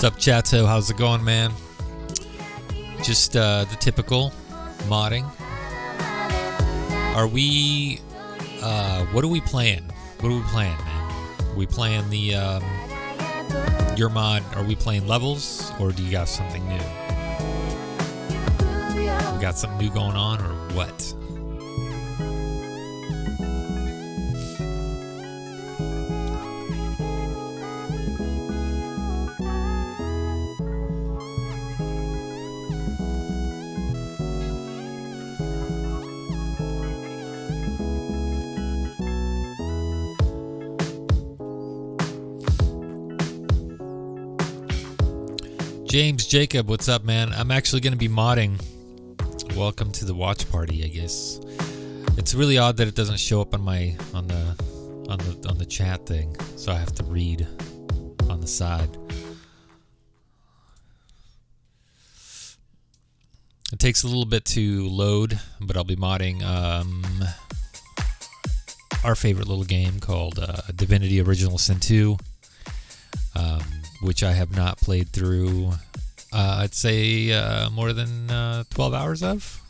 What's up, Chato? How's it going, man? Just the typical modding. Are we... what are we playing? What are we playing, man? Are we playing the... your mod? Are we playing levels? Or do you got something new? We got something new going on, or what? James Jacob, what's up, man? I'm actually going to be modding. Welcome to the watch party, I guess. It's really odd that it doesn't show up on my on the chat thing, so I have to read on the side. It takes a little bit to load, but I'll be modding our favorite little game called Divinity Original Sin 2. Which I have not played through, I'd say more than 12 hours of.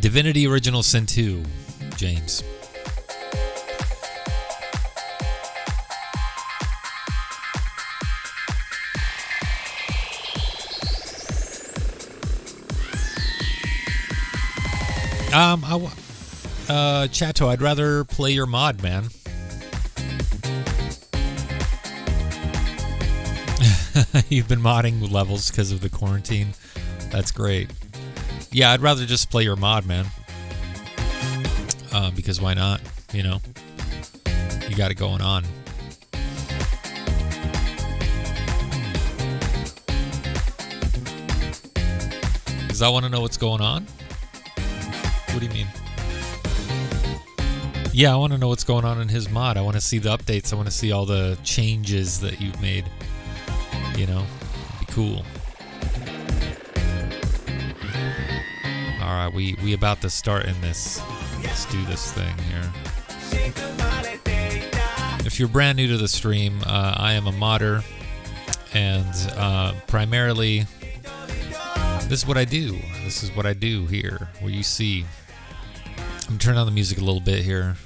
Divinity Original Sin 2, James. Chato, I'd rather play your mod, man. You've been modding levels because of the quarantine. That's great. Yeah, I'd rather just play your mod, man. Because why not? You know, you got it going on. Because I want to know what's going on. What do you mean? Yeah, I want to know what's going on in his mod. I want to see the updates. I want to see all the changes that you've made. You know, it'd be cool. All right, we about to start in this. Let's do this thing here. If you're brand new to the stream, I am a modder, and primarily, this is what I do. This is what I do here. Where you see, I'm turning on the music a little bit here.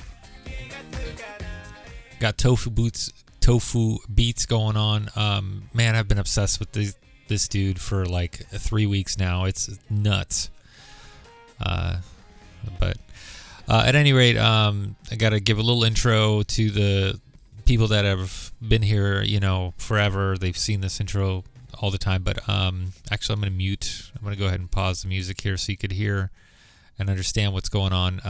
Got tofu beats going on. Man, I've been obsessed with this dude for like 3 weeks now. It's nuts. But at any rate, I gotta give a little intro to the people that have been here, you know, forever. They've seen this intro all the time, but actually I'm going to mute. I'm going to go ahead and pause the music here so you could hear and understand what's going on.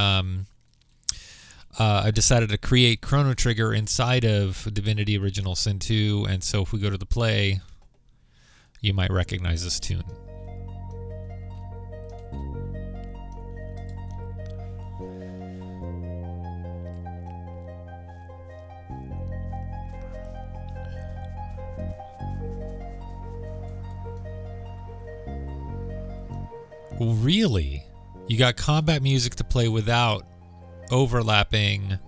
I decided to create Chrono Trigger inside of Divinity Original Sin 2, and so if we go to the play, you might recognize this tune. Really? You got combat music to play without overlapping.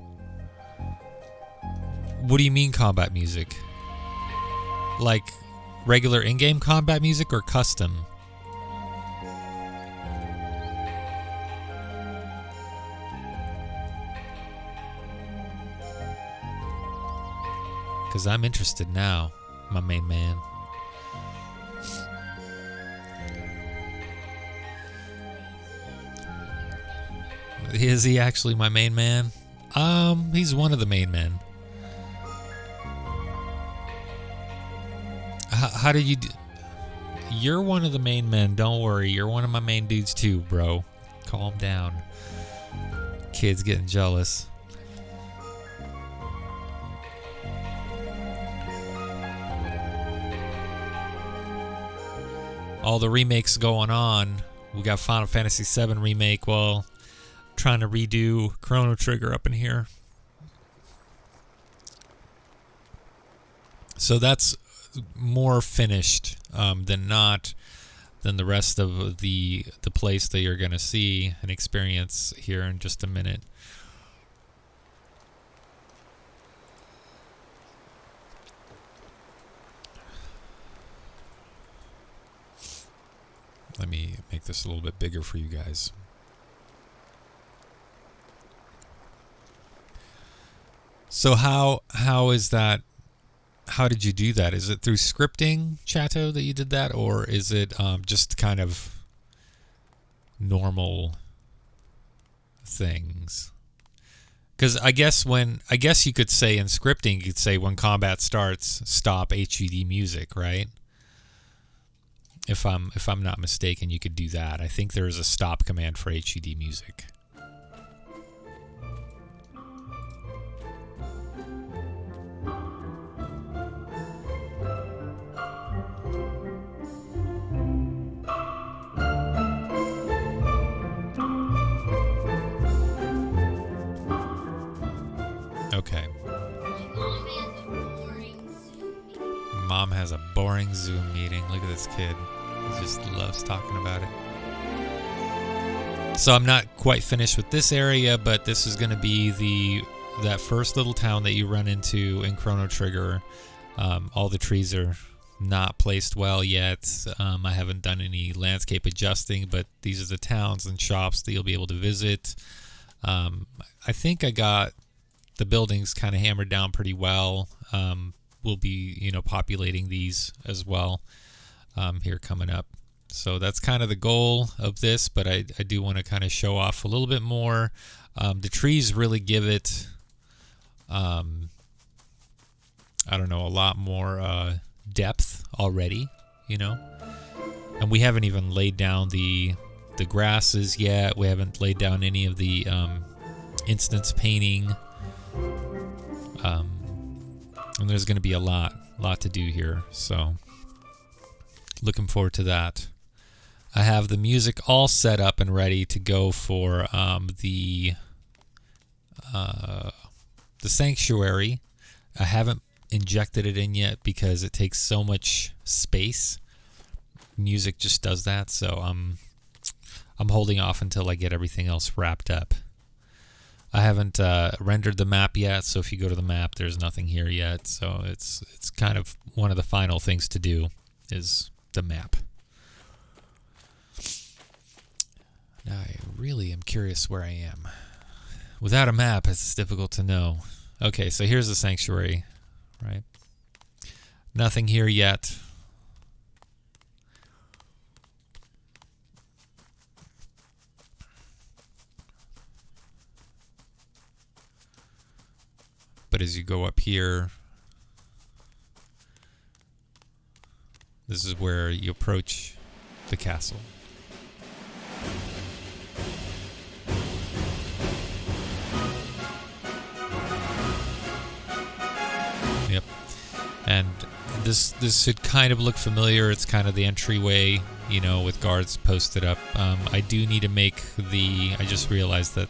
What do you mean combat music? Like regular in-game combat music or custom? Because I'm interested now, my main man. Is he actually my main man? He's one of the main men. How did you do? You're one of the main men. Don't worry. You're one of my main dudes too, bro. Calm down. Kid's getting jealous. All the remakes going on. We got Final Fantasy VII remake. Well, trying to redo Chrono Trigger up in here. So that's more finished. than not, than the rest of the place that you're going to see and experience here in just a minute. Let me make this a little bit bigger for you guys. So how is that? How did you do that? Is it through scripting, Chato, that you did that, or is it just kind of normal things? Because I guess you could say in scripting, you could say when combat starts, stop HUD music, right? If I'm not mistaken, you could do that. I think there is a stop command for HUD music. Okay. Mom has a boring Zoom meeting. Look at this kid. He just loves talking about it. So I'm not quite finished with this area, but this is going to be that first little town that you run into in Chrono Trigger. All the trees are not placed well yet. I haven't done any landscape adjusting, but these are the towns and shops that you'll be able to visit. I think I got the buildings kind of hammered down pretty well. We'll be, populating these as well here coming up. So that's kind of the goal of this, but I do want to kind of show off a little bit more. The trees really give it, a lot more depth already, And we haven't even laid down the grasses yet. We haven't laid down any of the instance painting. And there's going to be a lot to do here, so looking forward to that. I have the music all set up and ready to go for the sanctuary. I haven't injected it in yet because it takes so much space. Music just does that, so I'm holding off until I get everything else wrapped up. I haven't rendered the map yet, so if you go to the map, there's nothing here yet. So it's kind of one of the final things to do is the map. Now I really am curious where I am. Without a map, it's difficult to know. Okay, so here's the sanctuary, right? Nothing here yet. But as you go up here, this is where you approach the castle. Yep. And this should kind of look familiar. It's kind of the entryway, with guards posted up. I do need to make I just realized that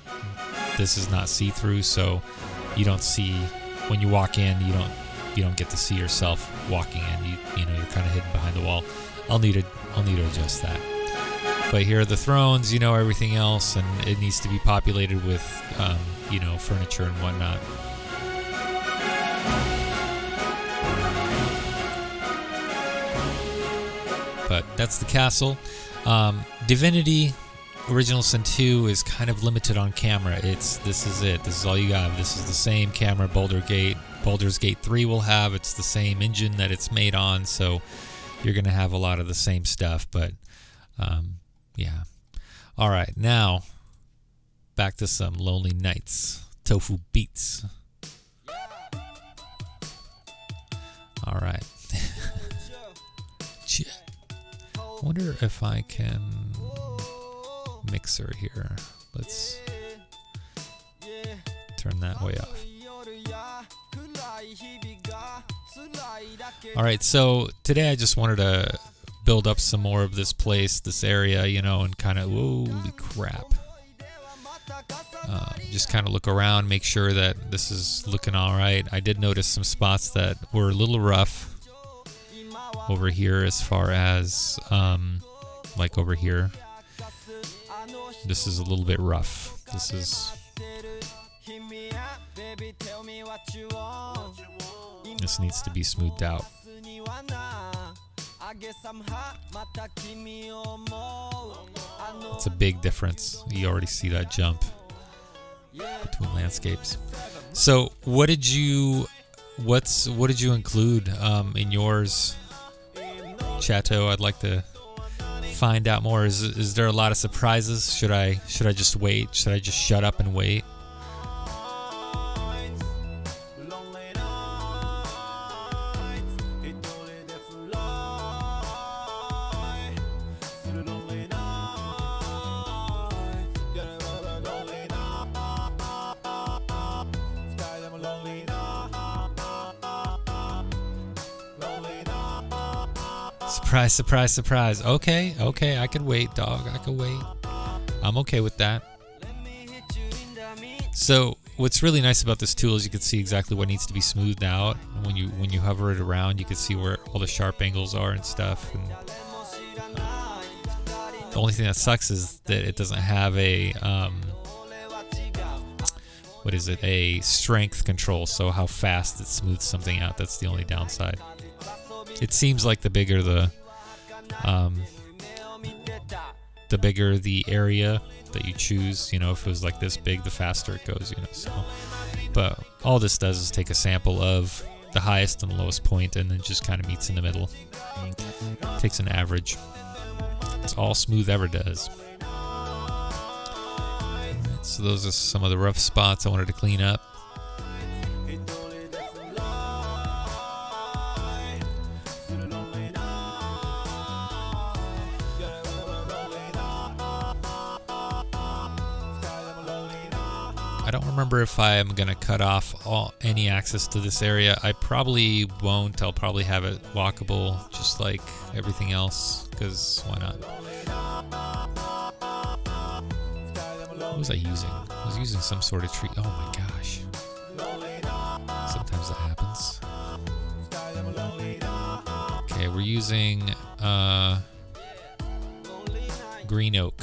this is not see-through, so you don't see when you walk in. You don't get to see yourself walking in. You're kind of hidden behind the wall. I'll need to adjust that. But here are the thrones. Everything else, and it needs to be populated with furniture and whatnot. But that's the castle. Divinity Original Sin 2 is kind of limited on camera. This is it. This is all you got. This is the same camera Baldur's Gate 3 will have. It's the same engine that it's made on, so you're going to have a lot of the same stuff. But, yeah. All right, now back to some Lonely Nights. Tofu Beats. All right. I wonder if I can mixer here. Let's turn that way off. Alright, so today I just wanted to build up some more of this place, this area, and kind of, holy crap. Just kind of look around, make sure that this is looking alright. I did notice some spots that were a little rough. over here as far as like over here. This is a little bit rough. This needs to be smoothed out. It's a big difference. You already see that jump between landscapes. So what did you include in yours, Chateau? I'd like to find out more. Is there a lot of surprises? Should I just wait? Should I just shut up and wait? Surprise, surprise, surprise. Okay, I could wait, dog. I could wait. I'm okay with that. So what's really nice about this tool is you can see exactly what needs to be smoothed out. When you hover it around, you can see where all the sharp angles are and stuff. And the only thing that sucks is that it doesn't have a a strength control, so how fast it smooths something out. That's the only downside. It seems like the bigger the area that you choose, if it was like this big, the faster it goes, So, but all this does is take a sample of the highest and lowest point, and then just kind of meets in the middle. Takes an average. It's all Smooth ever does. Alright, so those are some of the rough spots I wanted to clean up. I don't remember if I am going to cut off any access to this area. I probably won't. I'll probably have it walkable just like everything else, because why not? What was I using? I was using some sort of tree. Oh my gosh. Sometimes that happens. Okay, we're using green oak.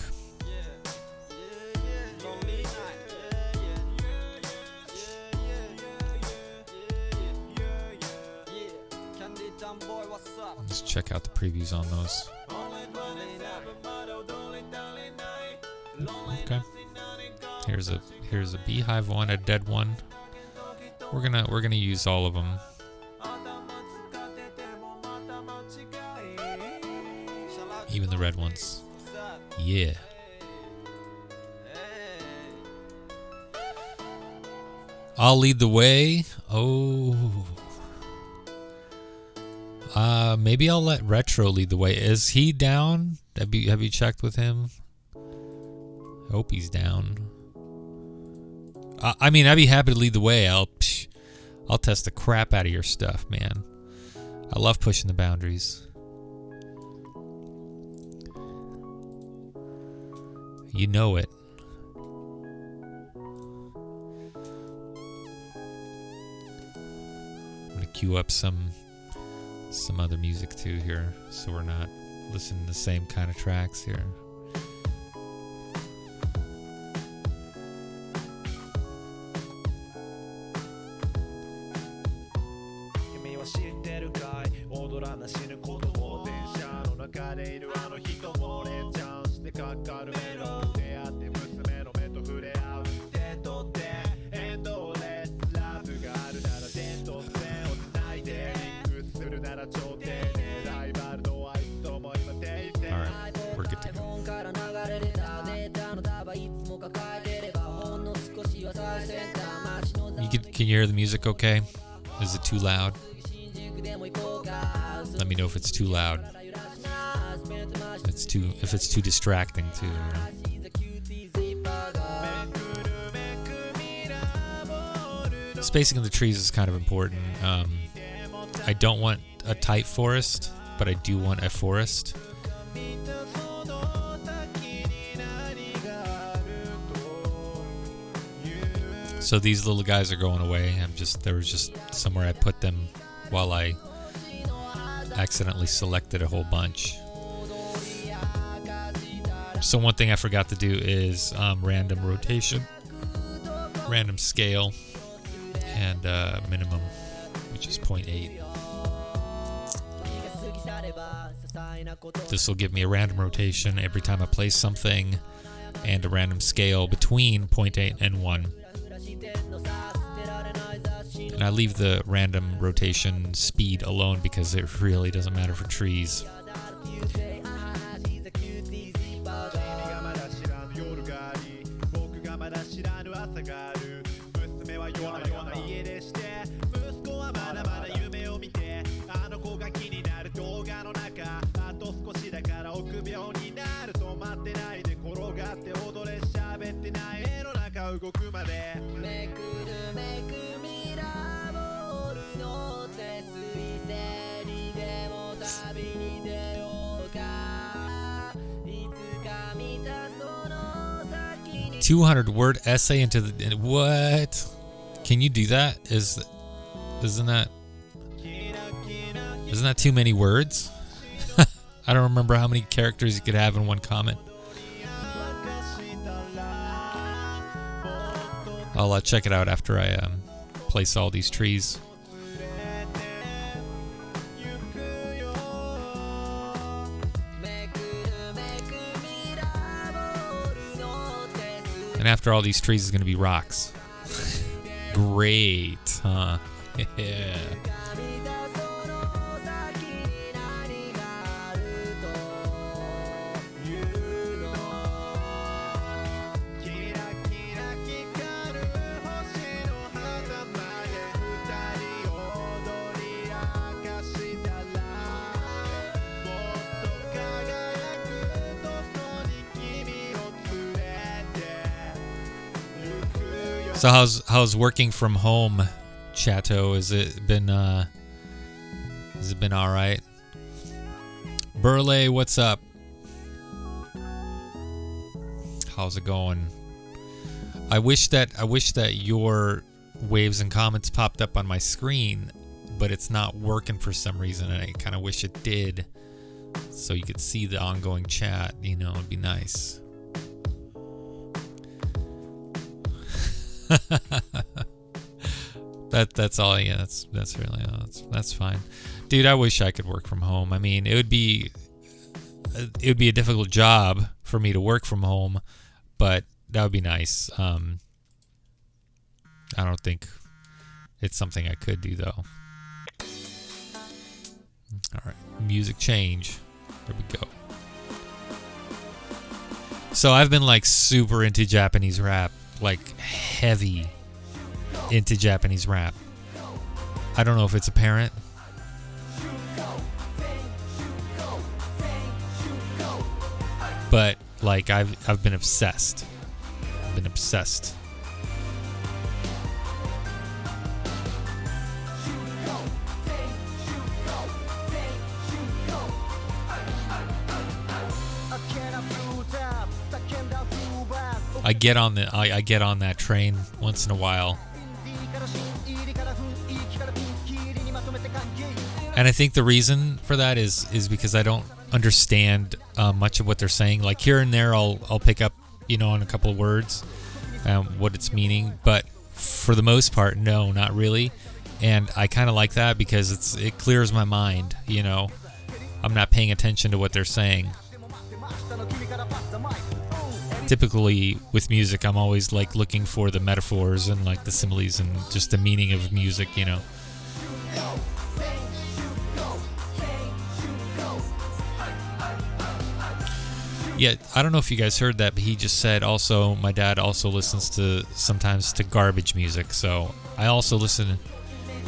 Let's check out the previews on those. Okay. Here's a beehive one, a dead one. We're gonna use all of them. Even the red ones. Yeah. I'll lead the way. Oh. Maybe I'll let Retro lead the way. Is he down? Have you checked with him? I hope he's down. I mean, I'd be happy to lead the way. I'll test the crap out of your stuff, man. I love pushing the boundaries. You know it. I'm gonna queue up some other music too here, so we're not listening to the same kind of tracks here. Can you hear the music okay? Is it too loud? Let me know if it's too loud. If it's too distracting too. Spacing of the trees is kind of important. I don't want a tight forest, but I do want a forest. So these little guys are going away. There was just somewhere I put them while I accidentally selected a whole bunch. So one thing I forgot to do is random rotation, random scale, and minimum, which is 0.8. This will give me a random rotation every time I play something, and a random scale between 0.8 and 1. And I leave the random rotation speed alone because it really doesn't matter for trees. "200-word essay into the..." What? Can you do that? Isn't that too many words? I don't remember how many characters you could have in one comment. I'll check it out after I place all these trees. And after all these trees is going to be rocks. Great, huh? Yeah. So how's working from home, Chato? Has it been all right? Burley, what's up? How's it going? I wish that your waves and comments popped up on my screen, but it's not working for some reason, and I kind of wish it did, so you could see the ongoing chat. You know, it'd be nice. That's all. Yeah, that's really that's fine, dude. I wish I could work from home. I mean, it would be a difficult job for me to work from home, but that would be nice. I don't think it's something I could do though. All right, music change. There we go. So I've been like super into Japanese rap. Like heavy into Japanese rap. I don't know if it's apparent. But like I've been obsessed. I've been obsessed. I get on that train once in a while. And I think the reason for that is because I don't understand much of what they're saying. Like here and there I'll pick up, on a couple of words what it's meaning, but for the most part, no, not really. And I kind of like that because it clears my mind, I'm not paying attention to what they're saying. Typically with music, I'm always like looking for the metaphors and like the similes and just the meaning of music, Yeah, I don't know if you guys heard that, but he just said also, my dad also listens sometimes to garbage music. So I also listen to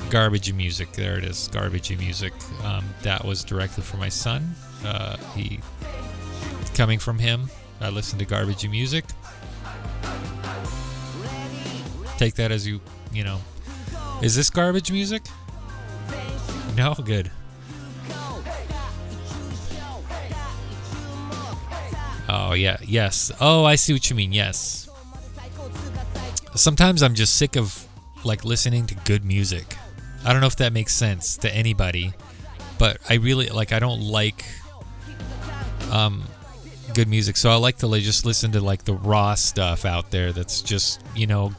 garbage music. There it is, garbage music. That was directly for my son. Coming from him. I listen to garbage music. Take that as you know. Is this garbage music? No? Good. Oh, yeah. Yes. Oh, I see what you mean. Yes. Sometimes I'm just sick of, like, listening to good music. I don't know if that makes sense to anybody, but I really I don't like good music, so I like to just listen to the raw stuff out there that's just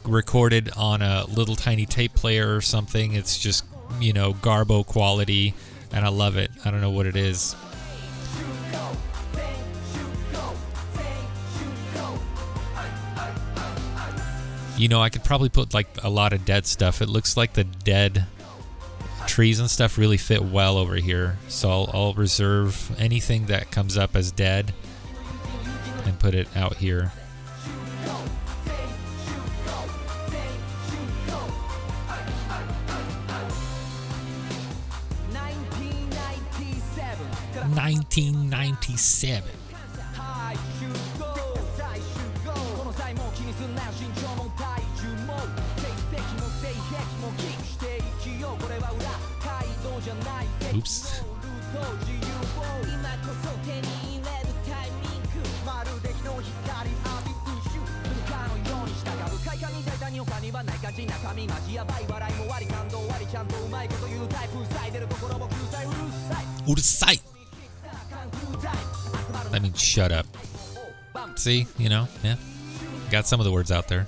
recorded on a little tiny tape player or something. It's just garbo quality, and I love it. I don't know what it is. I could probably put a lot of dead stuff. It looks like the dead trees and stuff really fit well over here, so I'll reserve anything that comes up as dead and put it out here. $1997. Oops. That means shut up. See, yeah. Got some of the words out there.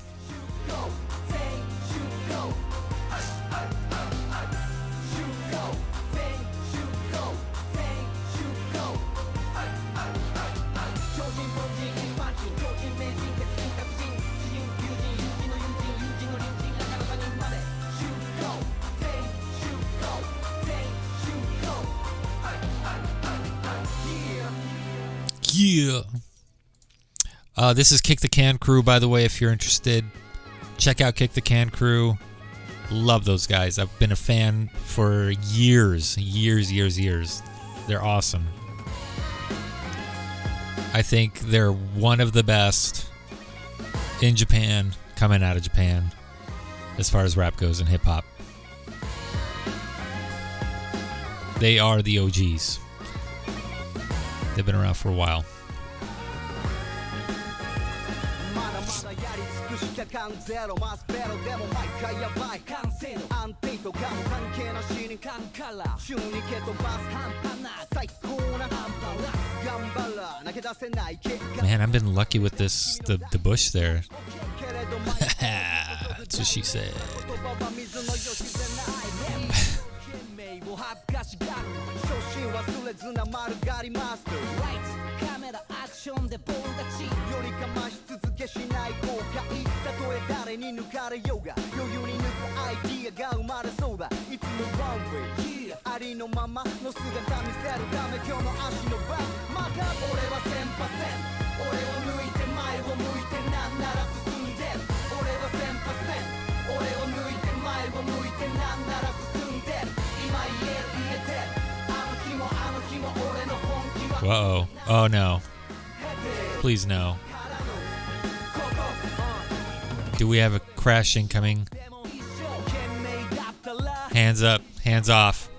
Yeah. This is Kick the Can Crew, by the way, if you're interested. Check out Kick the Can Crew. Love those guys. I've been a fan for years. They're awesome. I think they're one of the best in Japan, coming out of Japan, as far as rap goes and hip-hop. They are the OGs. They've been around for a while. Man, I've been lucky with this, the bush there. That's what she said. Whoa. Oh no. Please no. Do we have a crash incoming? Hands up. Hands off.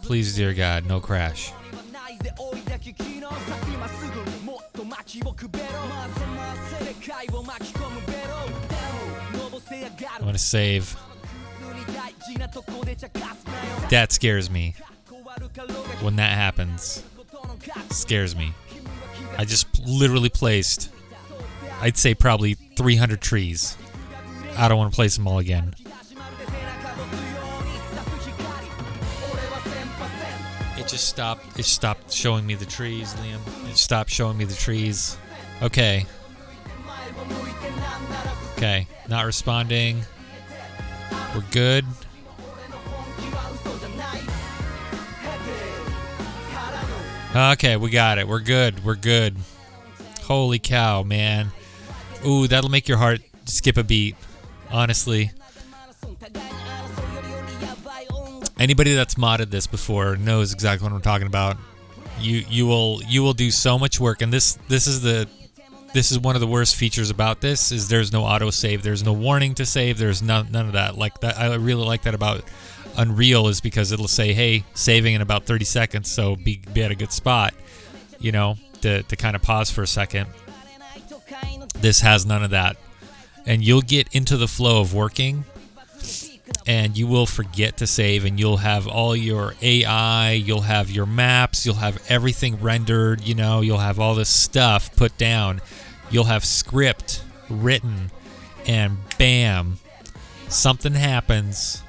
Please, dear God, no crash. I want to save. That scares me. When that happens, scares me. I just literally placed, I'd say probably 300 trees. I don't want to place them all again. It just stopped. It stopped showing me the trees, Liam. It stopped showing me the trees. Okay. Okay. Not responding. We're good. Okay, we got it. We're good. We're good. Holy cow, man. Ooh, that'll make your heart skip a beat. Honestly. Anybody that's modded this before knows exactly what I'm talking about. You will do so much work, and this is one of the worst features about this is there's no auto save, there's no warning to save, there's none of that. Like that, I really like that about Unreal is because it'll say, hey, saving in about 30 seconds, so be at a good spot, to kind of pause for a second. This has none of that. and you'll get into the flow of working, and you will forget to save, and you'll have all your AI, you'll have your maps, you'll have everything rendered, you'll have all this stuff put down, you'll have script written, and bam, something happens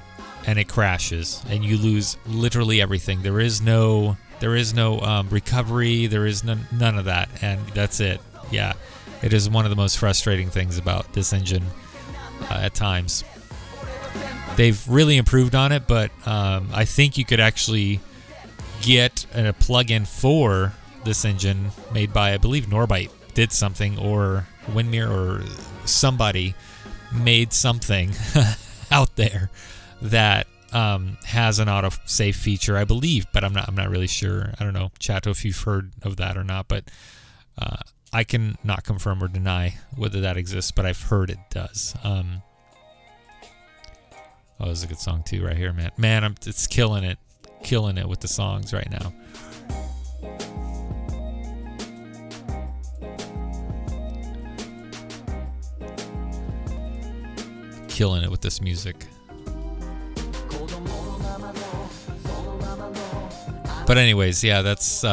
and it crashes and you lose literally everything. There is no recovery, there is none of that, and that's it. Yeah, it is one of the most frustrating things about this engine at times. They've really improved on it, but I think you could actually get a plugin for this engine made by, I believe, Norbite did something, or Windmere, or somebody made something out there that has an auto save feature, I believe, but I'm not really sure. I don't know, Chato, if you've heard of that or not, but I can not confirm or deny whether that exists, but I've heard it does. Oh, this is a good song too, right here, man. Man, it's killing it with the songs right now. Killing it with this music. But anyways, yeah, that's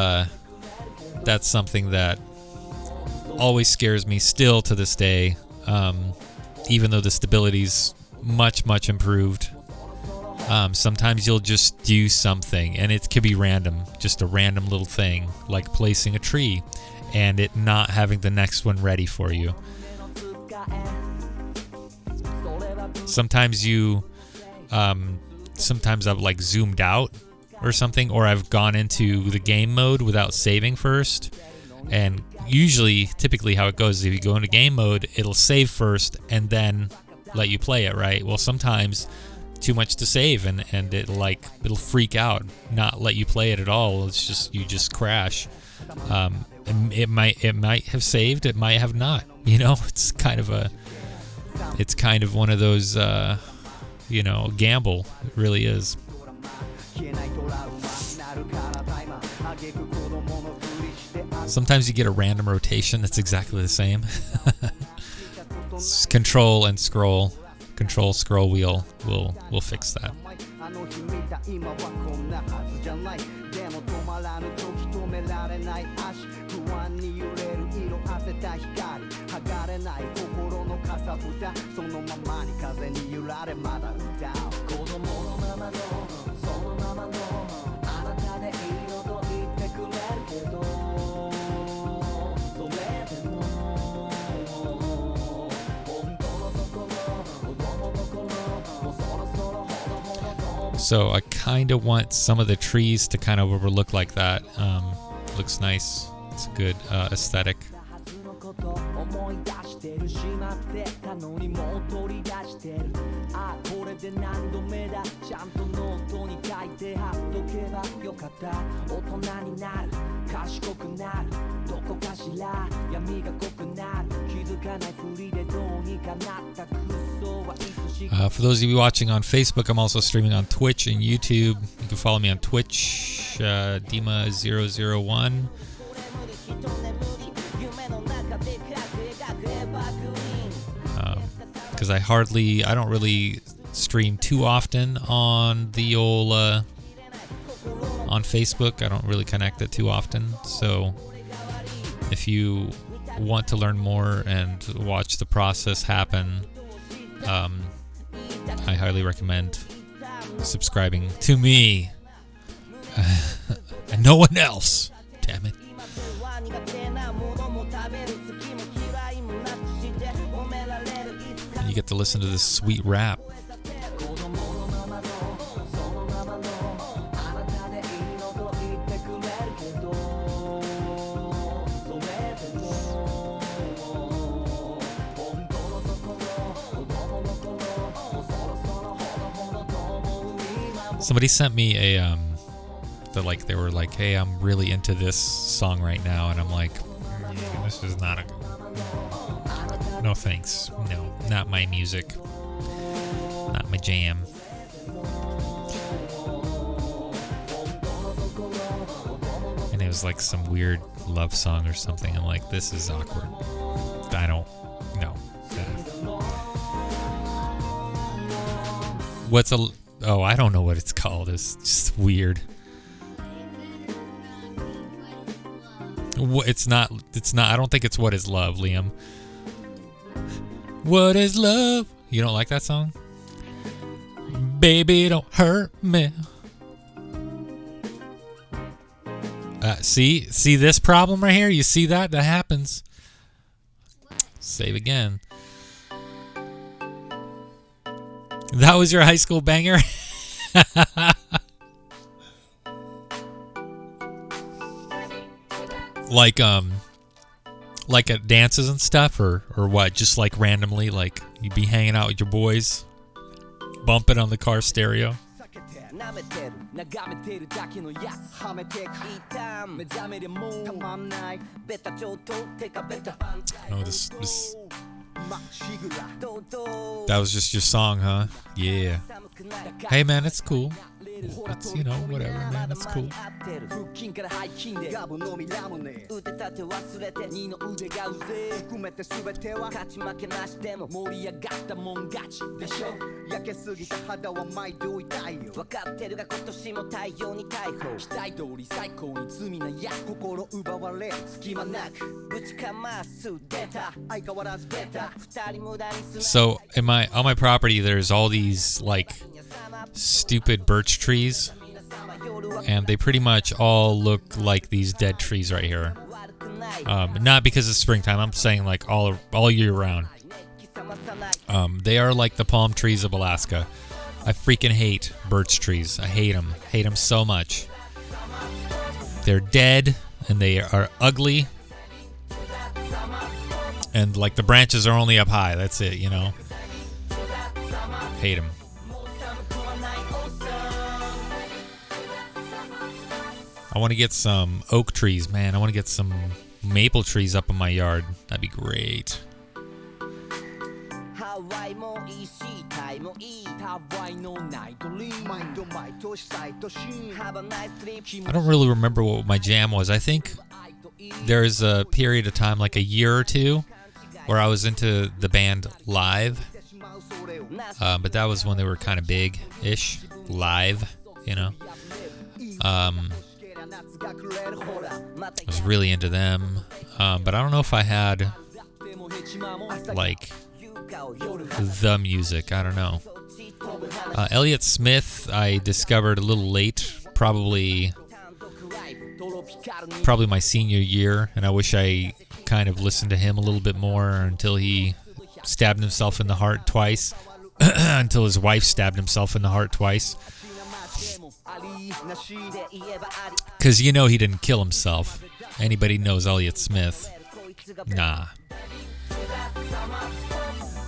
something that always scares me still to this day. Even though the stability's much improved, sometimes you'll just do something, and it could be random, just a random little thing, like placing a tree and it not having the next one ready for you. Sometimes I've like zoomed out or something, or I've gone into the game mode without saving first, and typically how it goes is if you go into game mode, it'll save first and then let you play it, right? Well, sometimes too much to save, and it'll freak out, not let you play it at all. It's just, you just crash. It might have saved, it might have not. It's kind of one of those gamble. It really is. Sometimes you get a random rotation that's exactly the same. Control and scroll. Control scroll wheel will fix that. So I kind of want some of the trees to kind of overlook like that. Looks nice. It's a good aesthetic. For those of you watching on Facebook, I'm also streaming on Twitch and YouTube. You can follow me on Twitch, Dima01. Because I don't really stream too often on the old on Facebook. I don't really connect it too often. So if you want to learn more and watch the process happen, I highly recommend subscribing to me and no one else. Damn it. And you get to listen to this sweet rap. Somebody sent me they were like, hey, I'm really into this song right now, and I'm like, this is not no thanks, no, not my music, not my jam. And it was like some weird love song or something. I'm like, this is awkward. I don't know. What's a... Oh, I don't know what it's called. It's just weird. It's not... I don't think it's What Is Love, Liam. What is love? You don't like that song? Baby, don't hurt me. See this problem right here? You see that? That happens. Save again. That was your high school banger? Like at dances and stuff, or what? Just like randomly, like you'd be hanging out with your boys, bumping on the car stereo. Oh, this that was just your song, huh? Yeah. Hey man, it's cool. That's, you know, whatever, man, that's cool. So on my property there's all these like stupid birch trees, and they pretty much all look like these dead trees right here. Not because it's springtime, I'm saying like all year round. They are like the palm trees of Alaska. I freaking hate birch trees. I hate them so much. They're dead and they are ugly, and like the branches are only up high. That's it, you know. Hate them. I want to get some oak trees, man. I want to get some maple trees up in my yard. That'd be great. I don't really remember what my jam was. I think there's a period of time, like a year or two, where I was into the band Live. But that was when they were kind of big-ish. Live, you know. I was really into them, but I don't know if I had like the music. I don't know. Elliott Smith I discovered a little late, probably my senior year, and I wish I kind of listened to him a little bit more until he stabbed himself in the heart twice. Until his wife stabbed himself in the heart twice. Because you know he didn't kill himself. Anybody knows Elliott Smith? Nah.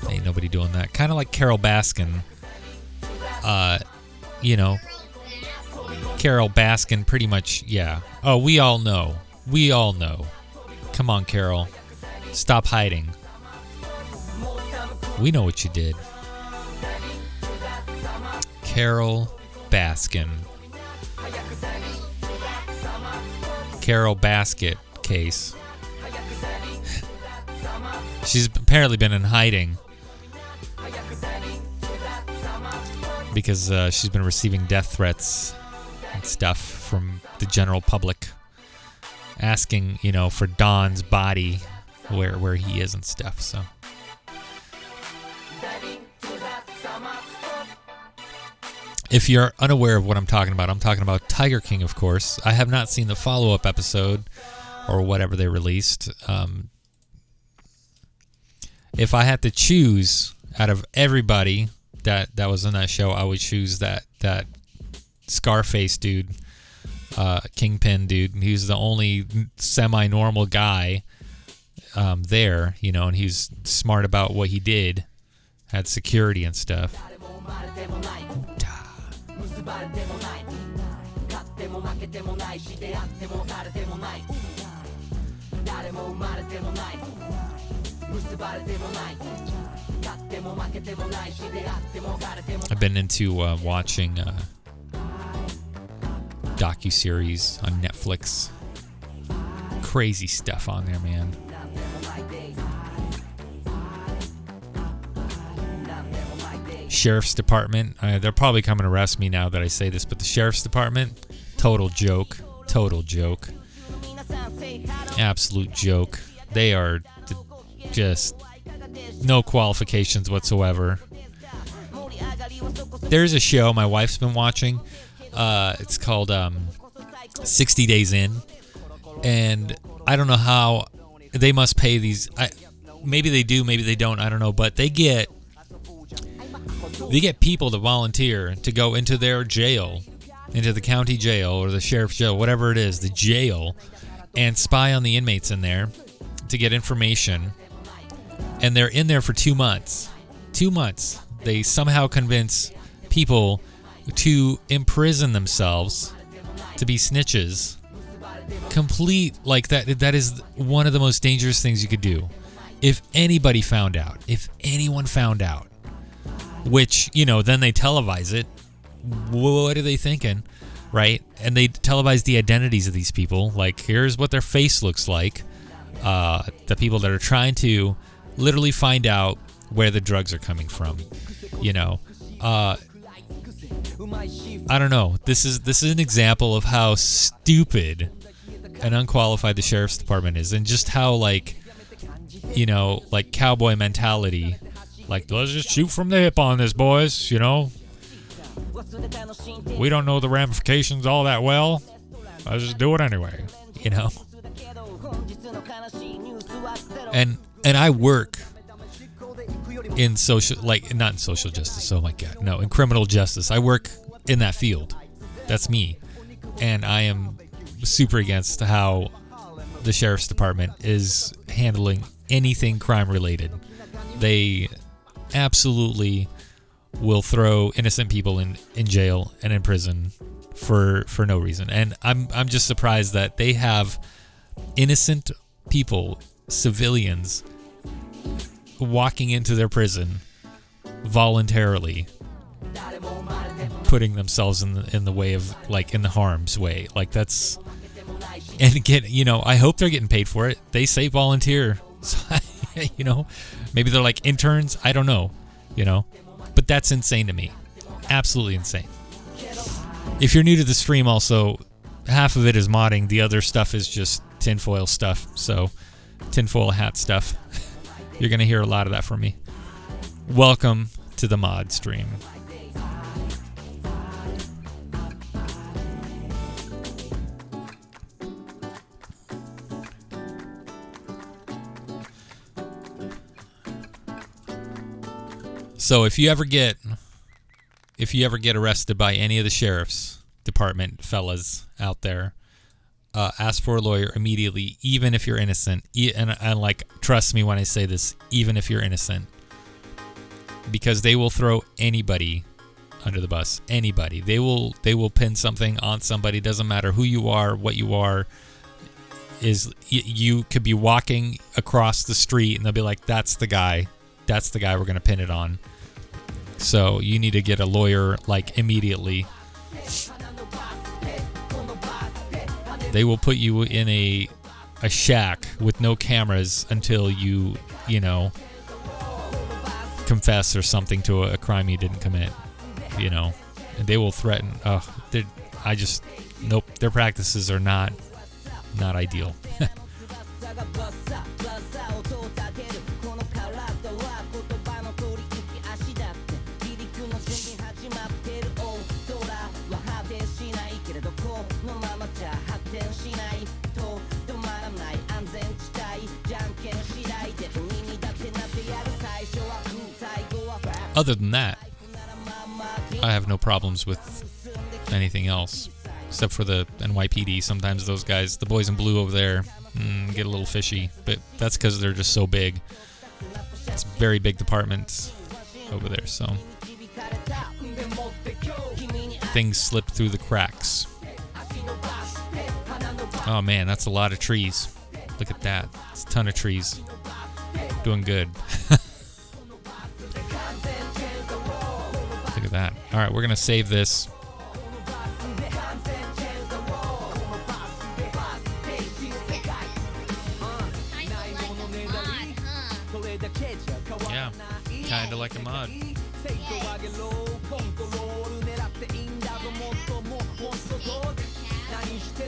Ain't nobody doing that. Kind of like Carol Baskin. You know, Carol Baskin pretty much, yeah. Oh, we all know. We all know. Come on, Carol. Stop hiding. We know what you did. Carol Baskin. Carol Basket case. She's apparently been in hiding because she's been receiving death threats and stuff from the general public, asking, you know, for Don's body, where he is and stuff. So. If you're unaware of what I'm talking about Tiger King, of course. I have not seen the follow-up episode or whatever they released. If I had to choose out of everybody that was in that show, I would choose that Scarface dude, Kingpin dude. He was the only semi-normal guy there, you know, and he was smart about what he did, had security and stuff. I've been into watching docuseries on Netflix. Crazy stuff on there, man. sheriff's department, they're probably coming to arrest me now that I say this, but the sheriff's department, total joke. Absolute joke. They are just no qualifications whatsoever. There's a show my wife's been watching. It's called 60 Days In. And I don't know how they must pay these. Maybe they do, maybe they don't. I don't know. But they get people to volunteer to go into their jail, into the county jail or the sheriff's jail, whatever it is, the jail, and spy on the inmates in there to get information. And they're in there for 2 months. 2 months. They somehow convince people to imprison themselves, to be snitches. Complete, like that is one of the most dangerous things you could do. If anybody found out, if anyone found out, which, then they televise it. What are they thinking, right? And they televise the identities of these people. Like, here's what their face looks like. The people that are trying to literally find out where the drugs are coming from. I don't know. This is an example of how stupid and unqualified the sheriff's department is, and just how like cowboy mentality. Like, let's just shoot from the hip on this, boys. We don't know the ramifications all that well. Let's just do it anyway. And I work in social, not in social justice. Oh my God, no, in criminal justice. I work in that field. That's me, and I am super against how the sheriff's department is handling anything crime related. They absolutely will throw innocent people in jail and in prison for no reason. And I'm just surprised that they have innocent people, civilians, walking into their prison voluntarily, putting themselves in the way of, in the harm's way. That's, and again, I hope they're getting paid for it. They say volunteer. Maybe they're like interns. I don't know, but that's insane to me. Absolutely insane. If you're new to the stream, also, half of it is modding. The other stuff is just tinfoil stuff. So, tinfoil hat stuff. You're going to hear a lot of that from me. Welcome to the mod stream. So if you ever get arrested by any of the sheriff's department fellas out there, ask for a lawyer immediately, even if you're innocent. And trust me when I say this, even if you're innocent, because they will throw anybody under the bus. Anybody. They will pin something on somebody. Doesn't matter who you are, what you are. You could be walking across the street and they'll be like, "That's the guy. That's the guy we're gonna pin it on." So you need to get a lawyer immediately. They will put you in a shack with no cameras until you confess or something to a crime you didn't commit. And they will threaten. Nope. Their practices are not ideal. Other than that, I have no problems with anything else, except for the NYPD. Sometimes those guys, the boys in blue over there, get a little fishy, but that's because they're just so big. It's very big departments over there, so things slip through the cracks. Oh man, that's a lot of trees. Look at that. It's a ton of trees. Doing good. Look at that. All right, we're going to save this. Yeah, kind of like a mod.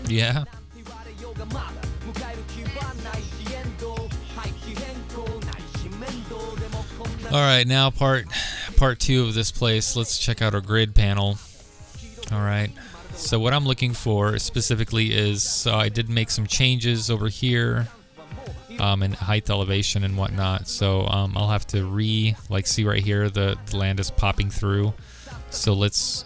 Yeah. All right, now part 2 of this place. Let's check out our grid panel. All right. So what I'm looking for specifically is, so I did make some changes over here, in height, elevation, and whatnot. So I'll have to see right here, the land is popping through. So let's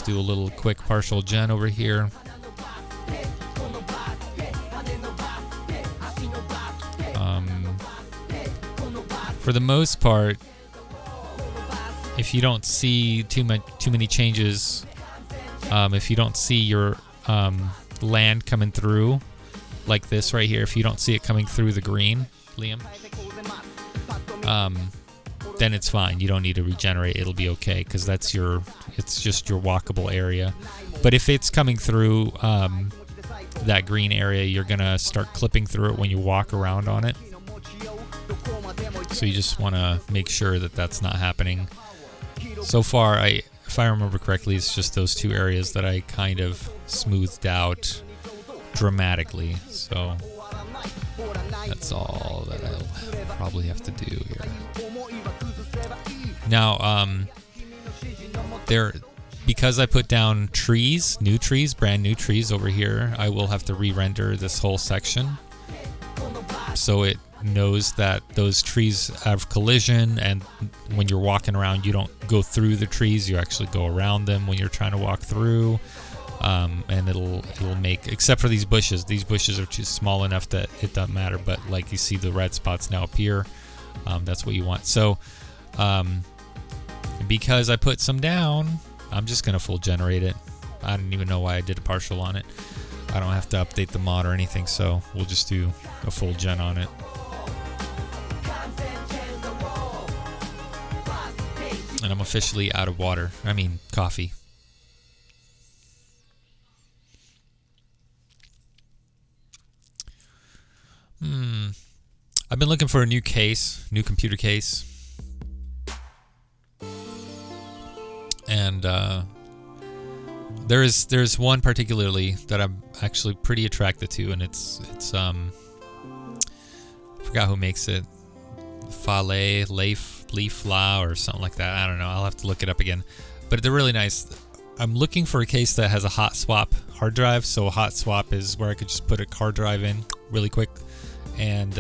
do a little quick partial gen over here. For the most part, if you don't see too many changes, if you don't see your land coming through like this right here, if you don't see it coming through the green, Liam, then it's fine. You don't need to regenerate. It'll be okay, because it's just your walkable area. But if it's coming through that green area, you're gonna start clipping through it when you walk around on it. So you just want to make sure that that's not happening. So far, if I remember correctly, it's just those 2 areas that I kind of smoothed out dramatically. So that's all that I'll probably have to do here. Now, because I put down trees, brand new trees over here, I will have to re-render this whole section, so it knows that those trees have collision, and when you're walking around, you don't go through the trees, you actually go around them when you're trying to walk through. And it'll make, except for these bushes are too small enough that it doesn't matter, but like you see the red spots now appear, that's what you want. So because I put some down, I'm just gonna full generate it. I don't even know why I did a partial on it. I don't have to update the mod or anything, so we'll just do a full gen on it. And I'm officially out of coffee. I've been looking for a new computer case. And there's one particularly that I'm actually pretty attracted to, and it's I forgot who makes it. Leaf La or something like that. I don't know. I'll have to look it up again. But they're really nice. I'm looking for a case that has a hot swap hard drive. So a hot swap is where I could just put a hard drive in really quick and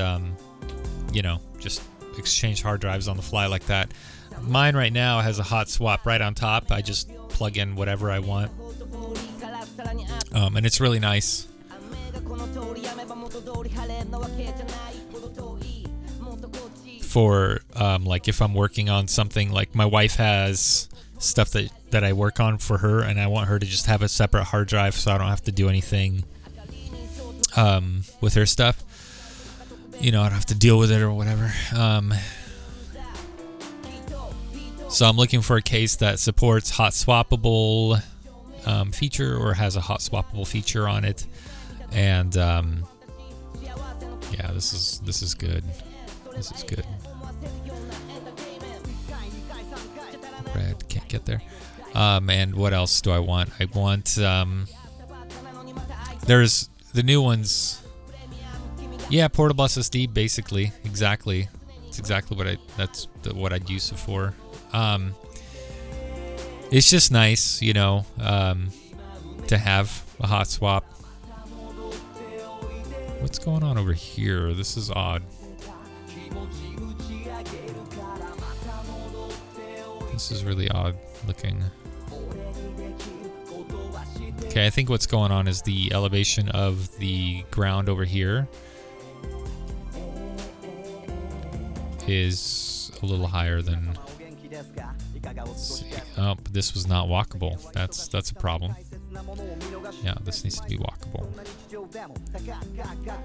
just exchange hard drives on the fly like that. Mine right now has a hot swap right on top. I just plug in whatever I want. And it's really nice. For like if I'm working on something, like my wife has stuff that I work on for her, and I want her to just have a separate hard drive so I don't have to do anything with her stuff. I don't have to deal with it or whatever. So I'm looking for a case that supports hot swappable feature, or has a hot swappable feature on it. And yeah, this is good. This is good. Red, can't get there. And what else do I want? I want there's the new ones. Yeah, portable SSD, basically. Exactly. It's exactly what I'd use it for. It's just nice, to have a hot swap. What's going on over here? This is odd. This is really odd looking. Okay, I think what's going on is the elevation of the ground over here is a little higher than. Let's see. Oh, this was not walkable. That's a problem. Yeah, this needs to be walkable.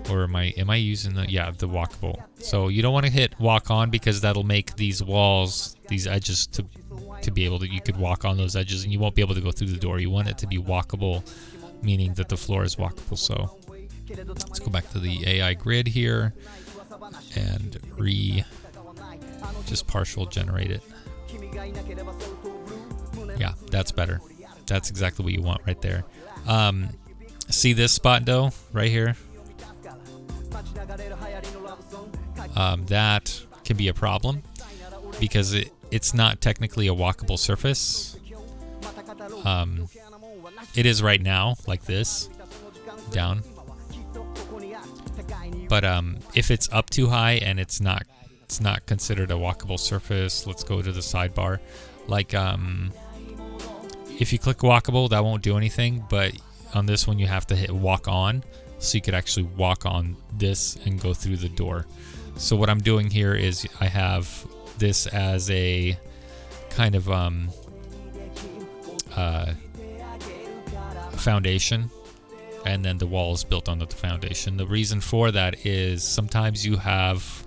Or am I using the walkable? So you don't want to hit walk on, because that'll make these walls, these edges to be able to, you could walk on those edges and you won't be able to go through the door. You want it to be walkable, meaning that the floor is walkable. So let's go back to the AI grid here. and just partial generate it. Yeah, that's better. That's exactly what you want right there. See this spot though, right here? That can be a problem because it's not technically a walkable surface. It is right now, like this, down. But if it's up too high and it's not considered a walkable surface, let's go to the sidebar. Like if you click walkable, that won't do anything, but on this one you have to hit walk on, so you could actually walk on this and go through the door. So what I'm doing here is I have this as a kind of foundation, and then the wall is built onto the foundation. The reason for that is sometimes you have,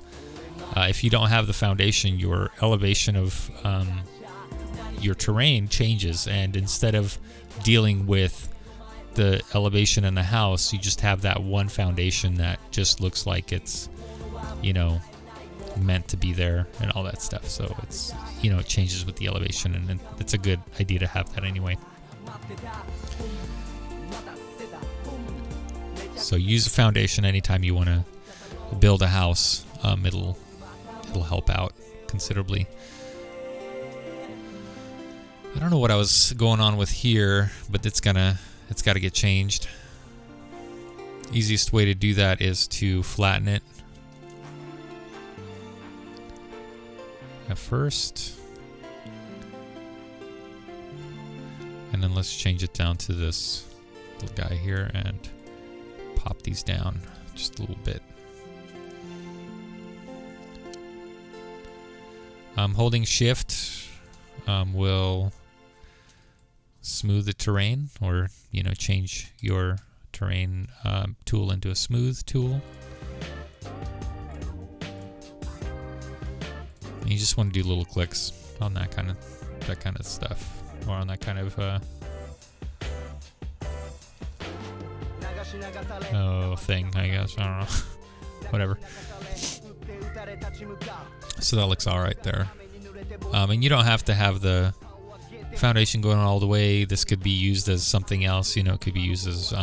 if you don't have the foundation, your elevation of your terrain changes, and instead of dealing with the elevation in the house, you just have that one foundation that just looks like it's, you know, meant to be there and all that stuff. So it's, you know, it changes with the elevation, and it's a good idea to have that anyway. So use a foundation anytime you want to build a house. It'll help out considerably. I don't know what I was going on with here, but it's got to get changed. Easiest way to do that is to flatten it at first, and then let's change it down to this little guy here and pop these down just a little bit. Holding shift will smooth the terrain, or, you know, change your terrain tool into a smooth tool. And you just want to do little clicks on that kind of stuff, or on that kind of thing, I guess. I don't know. Whatever. So that looks all right there. And you don't have to have the foundation going all the way. This could be used as something else. You know, it could be used as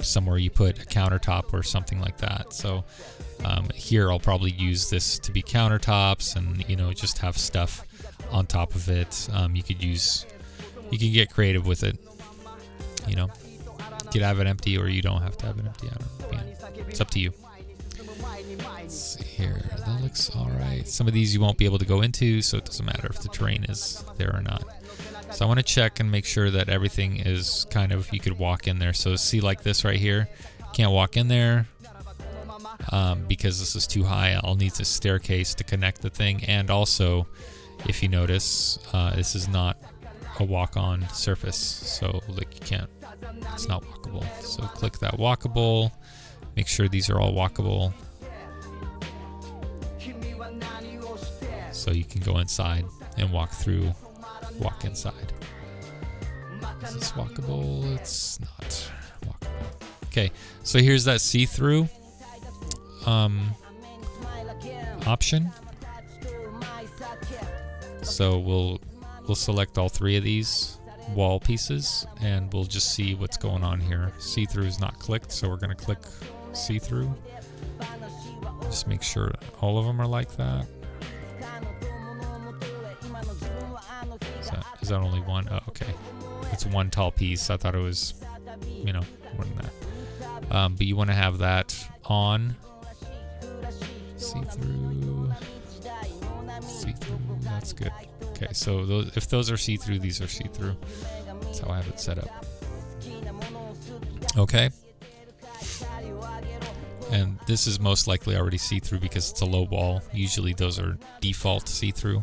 somewhere you put a countertop or something like that. So here I'll probably use this to be countertops, and, you know, just have stuff on top of it. You can get creative with it. You know, you could have it empty, or you don't have to have it empty. I don't know. Yeah. It's up to you. Let's see here. That looks all right. Some of these you won't be able to go into, so it doesn't matter if the terrain is there or not. So I want to check and make sure that everything is kind of, you could walk in there. So see, like this right here, can't walk in there because this is too high. I'll need a staircase to connect the thing. And also, if you notice, this is not a walk-on surface, so like you can't, it's not walkable. So click that walkable, make sure these are all walkable, so you can go inside and walk inside. Is this walkable? It's not walkable. Okay, so here's that see-through option. So we'll select all three of these wall pieces, and we'll just see what's going on here. See-through is not clicked, so we're going to click see-through. Just make sure all of them are like that. Is that only one? Oh, okay. It's one tall piece. I thought it was, you know, more than that. But you want to have that on. See-through. See-through. That's good. Okay, so if those are see-through, these are see-through. That's how I have it set up. Okay. And this is most likely already see-through because it's a low wall. Usually those are default see-through.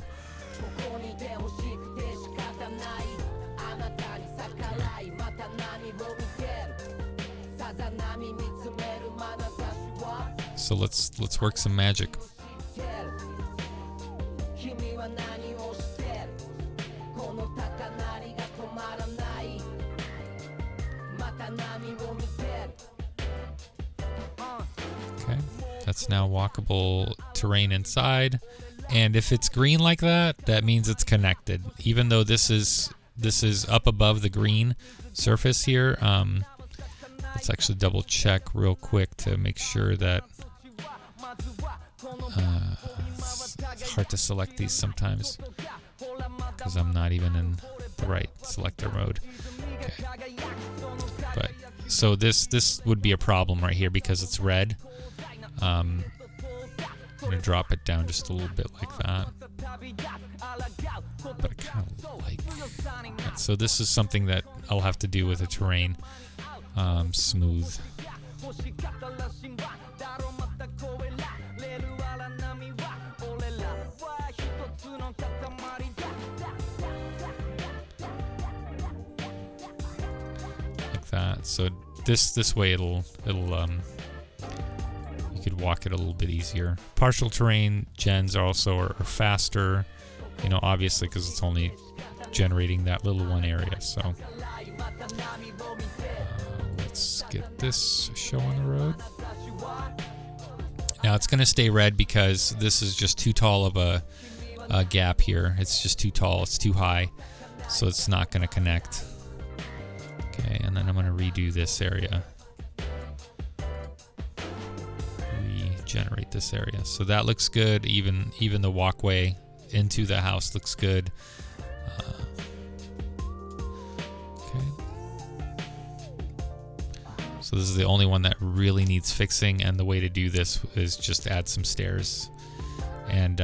So let's work some magic. Okay, that's It's now walkable terrain inside. And if it's green like that, that means it's connected. Even though this is up above the green surface here. Let's actually double check real quick to make sure that it's hard to select these sometimes because I'm not even in the right selector mode. Okay. But so this would be a problem right here because it's red. I'm gonna drop it down just a little bit like that. But I kind of like that. So this is something that I'll have to do with the terrain. Smooth. Like that. So this way it'll you could walk it a little bit easier. Partial terrain gens also are faster, you know, obviously because it's only generating that little one area. So let's get this show on the road. Now it's going to stay red because this is just too tall of a gap here. It's just too tall. It's too high. So it's not going to connect. Okay, and then I'm going to redo this area. Regenerate this area. So that looks good. Even the walkway into the house looks good. Okay. So this is the only one that really needs fixing, and the way to do this is just add some stairs. And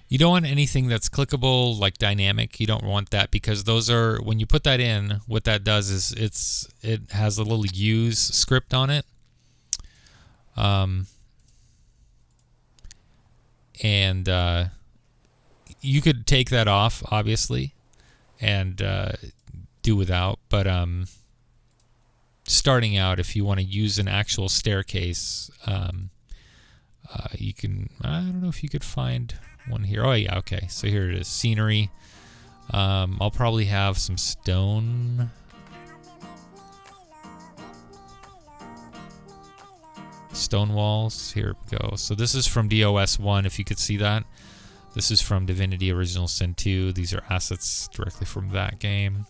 you don't want anything that's clickable, like dynamic. You don't want that because those are, when you put that in, what that does is it has a little use script on it. And you could take that off, obviously, and do without. But starting out, if you want to use an actual staircase, you can, I don't know if you could find one here. Oh yeah, okay. So here it is, scenery. I'll probably have some stone. Stone walls. Here we go. So this is from DOS1, if you could see that. This is from Divinity Original Sin 2. These are assets directly from that game.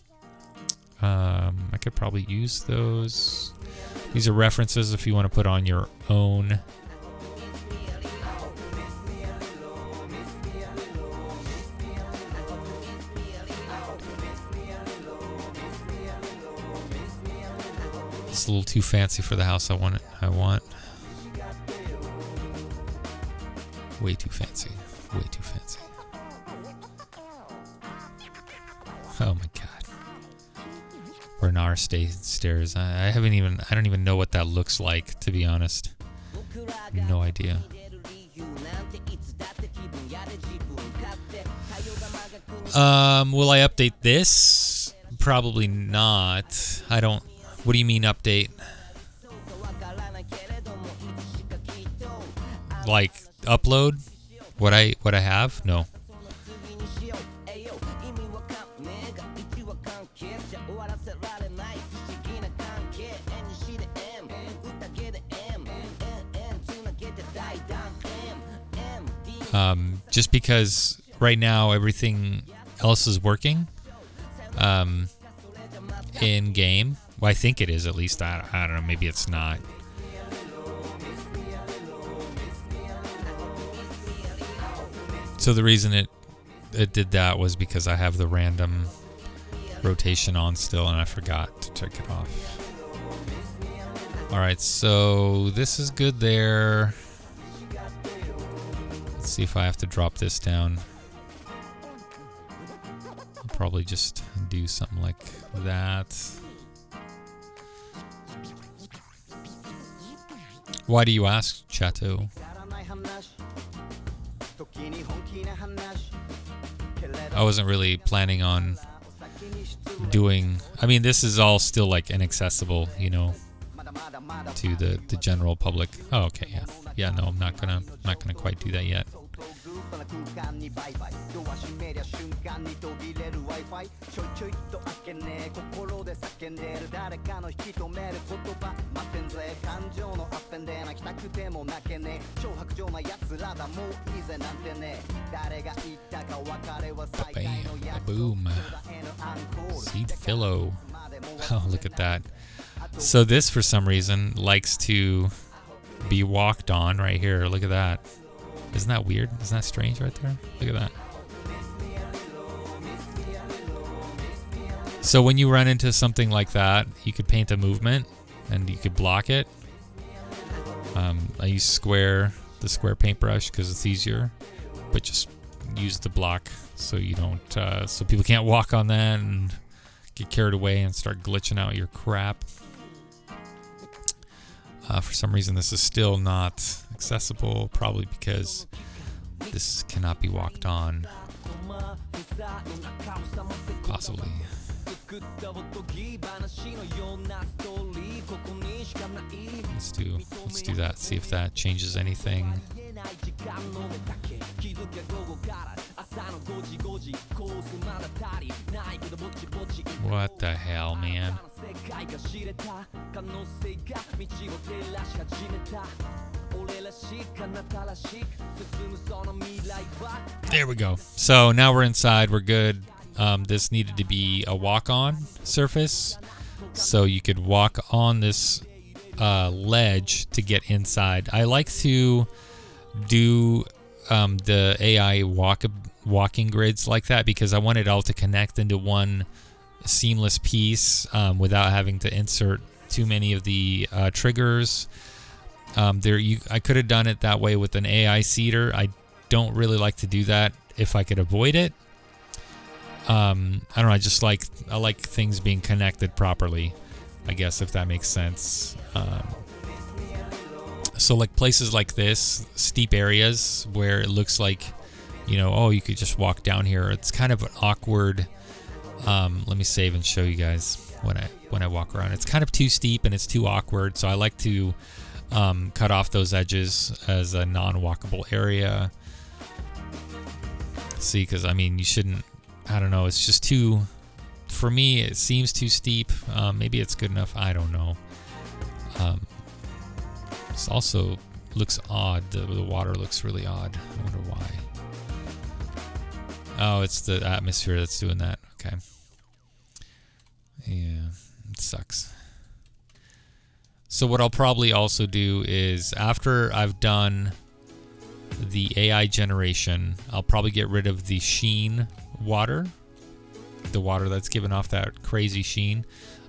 I could probably use those. These are references if you want to put on your own. It's a little too fancy for the house I want. Way too fancy. Way too fancy. Oh my god. Bernard stairs. I don't even know what that looks like, to be honest. No idea. Will I update this? Probably not. I don't. What do you mean update? Like upload what I have? No. Just because right now everything else is working in game. Well, I think it is, at least. I don't know. Maybe it's not. So the reason it did that was because I have the random rotation on still, and I forgot to check it off. All right, so this is good there. Let's see if I have to drop this down. I'll probably just do something like that. Why do you ask, Chateau? I wasn't really planning on doing. I mean, this is all still like inaccessible, you know, to the general public. Oh, okay, yeah. No, I'm not gonna quite do that yet. Bam, boom. Seed Philo. Oh, look at that. So this, for some reason, likes to be walked on right here. Look at that. Isn't that weird? Isn't that strange right there? Look at that. So when you run into something like that, you could paint a movement and you could block it. I use the square paintbrush because it's easier, but just use the block so you don't, so people can't walk on that and get carried away and start glitching out your crap. For some reason, this is still not accessible, probably because this cannot be walked on. Possibly. Let's do that. See if that changes anything. What the hell, man? There we go. So now we're inside. We're good. This needed to be a walk-on surface, so you could walk on this ledge to get inside. I like to do the AI walking grids like that because I want it all to connect into one seamless piece without having to insert too many of the triggers. I could have done it that way with an AI seeder. I don't really like to do that if I could avoid it. I don't know. I like things being connected properly, I guess, if that makes sense. So like places like this, steep areas where it looks like, oh, you could just walk down here. It's kind of an awkward. Let me save and show you guys when I walk around. It's kind of too steep and it's too awkward. So I like to cut off those edges as a non-walkable area. See, because you shouldn't. I don't know. It's just too. For me, it seems too steep. Maybe it's good enough. I don't know. This also looks odd. The water looks really odd. I wonder why. Oh, it's the atmosphere that's doing that. Okay. Yeah, it sucks. So what I'll probably also do is after I've done the AI generation, I'll probably get rid of the sheen water. The water that's giving off that crazy sheen.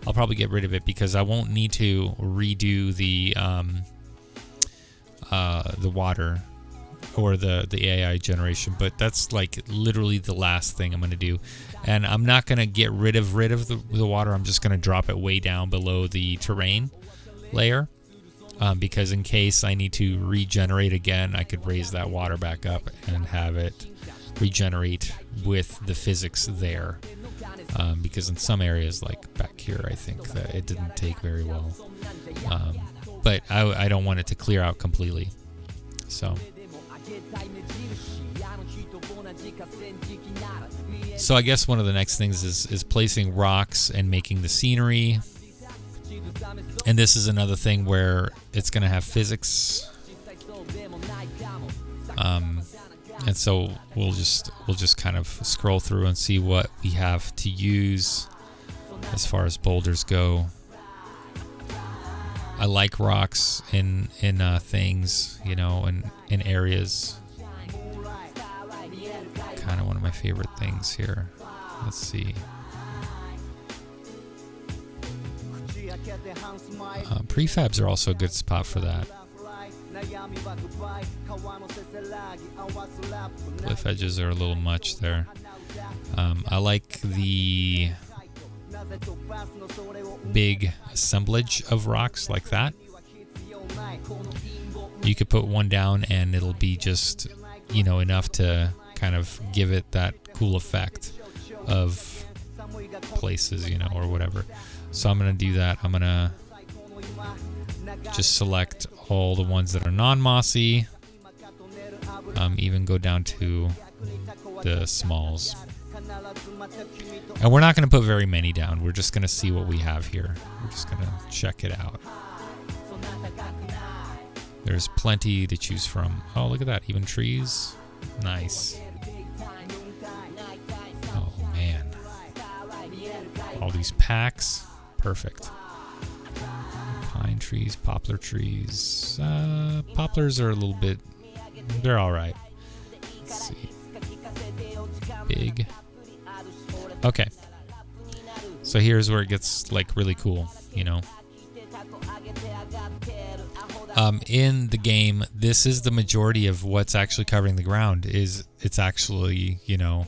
I'll probably get rid of it because I won't need to redo the water or the AI generation, but that's like literally the last thing I'm going to do. And I'm not going to get rid of the water. I'm just going to drop it way down below the terrain layer because in case I need to regenerate again, I could raise that water back up and have it regenerate with the physics there. Because in some areas, like back here, I think that it didn't take very well. But I don't want it to clear out completely. So I guess one of the next things is placing rocks and making the scenery. And this is another thing where it's going to have physics. And so we'll just kind of scroll through and see what we have to use as far as boulders go. I like rocks in things, in areas. Kind of one of my favorite things here. Let's see. Prefabs are also a good spot for that. Cliff edges are a little much there. I like the big assemblage of rocks like that. You could put one down and it'll be just, enough to kind of give it that cool effect of places, or whatever. So I'm going to do that. I'm going to just select all the ones that are non-mossy. even go down to the smalls. And we're not going to put very many down. We're just going to see what we have here. We're just going to check it out. There's plenty to choose from. Oh, look at that. Even trees. Nice. Oh, man. All these packs. Perfect. Pine trees, poplar trees. Poplars are a little bit... They're all right. Let's see. Big. Okay. So here's where it gets, like, really cool, you know. In the game, this is the majority of what's actually covering the ground. It's actually, you know,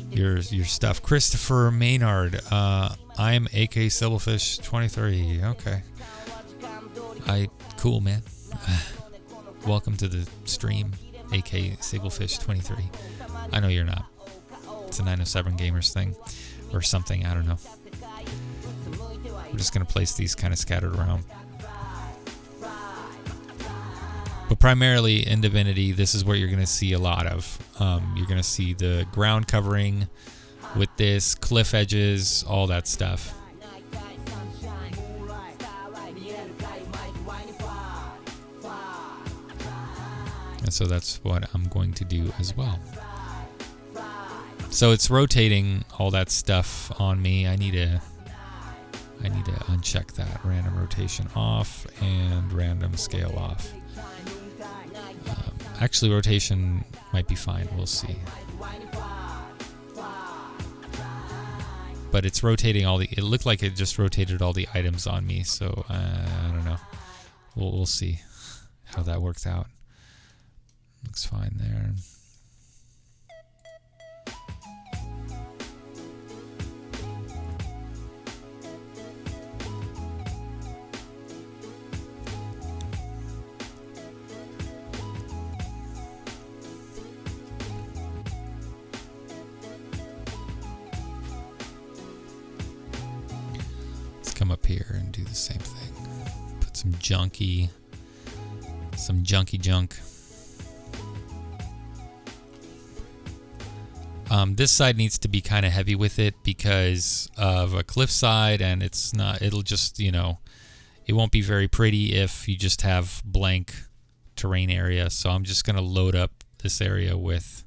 your stuff. Christopher Maynard. I am AK Silverfish 23. Okay. Cool, man. Welcome to the stream, AK Sablefish 23. I know you're not. It's a 907 Gamers thing or something. I don't know. We're just going to place these kind of scattered around. But primarily in Divinity, this is what you're going to see a lot of. You're going to see the ground covering with this, cliff edges, all that stuff. And so that's what I'm going to do as well. So it's rotating all that stuff on me. I need to uncheck that. Random rotation off and random scale off. Actually, rotation might be fine. We'll see. But it's rotating all the... It looked like it just rotated all the items on me. So, I don't know. We'll see how that works out. Looks fine there. Come up here and do the same thing. Put some junky junk. This side needs to be kind of heavy with it because of a cliffside, and it's not. It'll just, you know, it won't be very pretty if you just have blank terrain area. So I'm just gonna load up this area with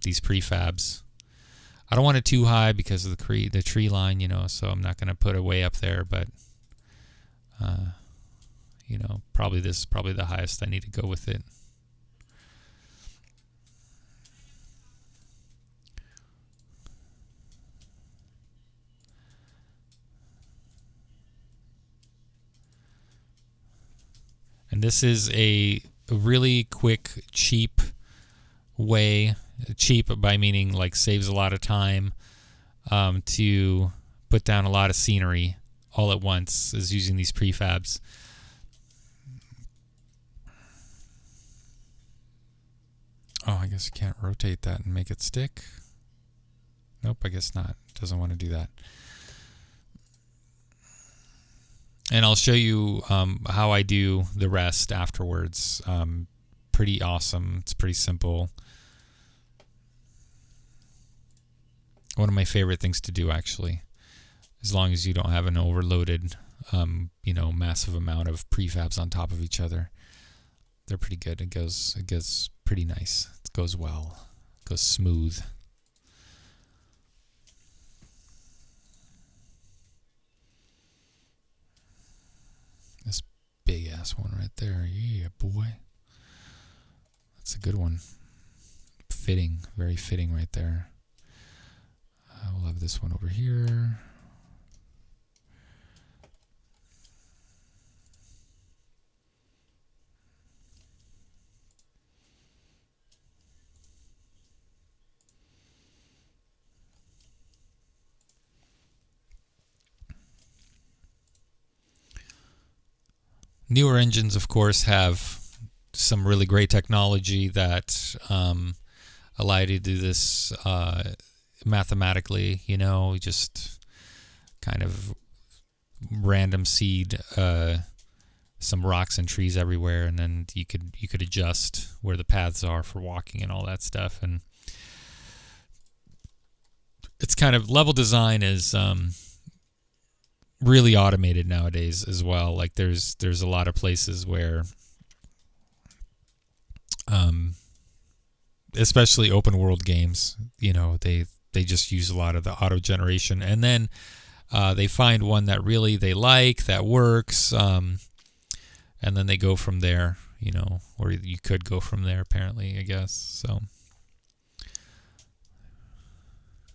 these prefabs. I don't want it too high because of the tree line, you know, so I'm not going to put it way up there, but, you know, probably this is probably the highest I need to go with it. And this is a really quick, cheap way. Cheap by meaning like saves a lot of time to put down a lot of scenery all at once is using these prefabs. Oh, I guess you can't rotate that and make it stick. Nope, I guess not. It doesn't want to do that. And I'll show you how I do the rest afterwards. Pretty awesome. It's pretty simple. One of my favorite things to do, actually, as long as you don't have an overloaded, you know, massive amount of prefabs on top of each other. They're pretty good. It goes pretty nice. It goes well. It goes smooth. This big ass one right there. Yeah, boy. That's a good one. Fitting. Very fitting right there. We'll have this one over here. Newer engines, of course, have some really great technology that allow you to do this mathematically, you know, just kind of random seed some rocks and trees everywhere, and then you could adjust where the paths are for walking and all that stuff. And it's kind of, level design is really automated nowadays as well. Like there's a lot of places where especially open world games, they just use a lot of the auto generation, and then they find one that really they like, that works, and then they go from there, or you could go from there, apparently, I guess. So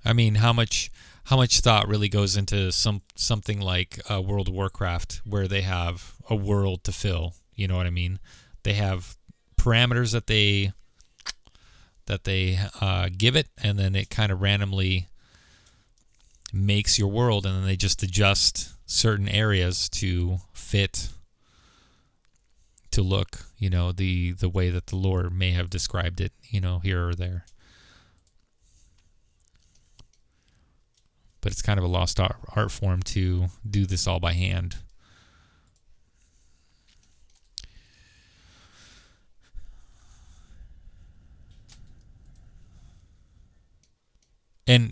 I mean, how much thought really goes into something like World of Warcraft, where they have a world to fill? You know what I mean? They have parameters that they give it, and then it kind of randomly makes your world, and then they just adjust certain areas to fit, to look, the way that the lore may have described it, here or there. But it's kind of a lost art form to do this all by hand. And,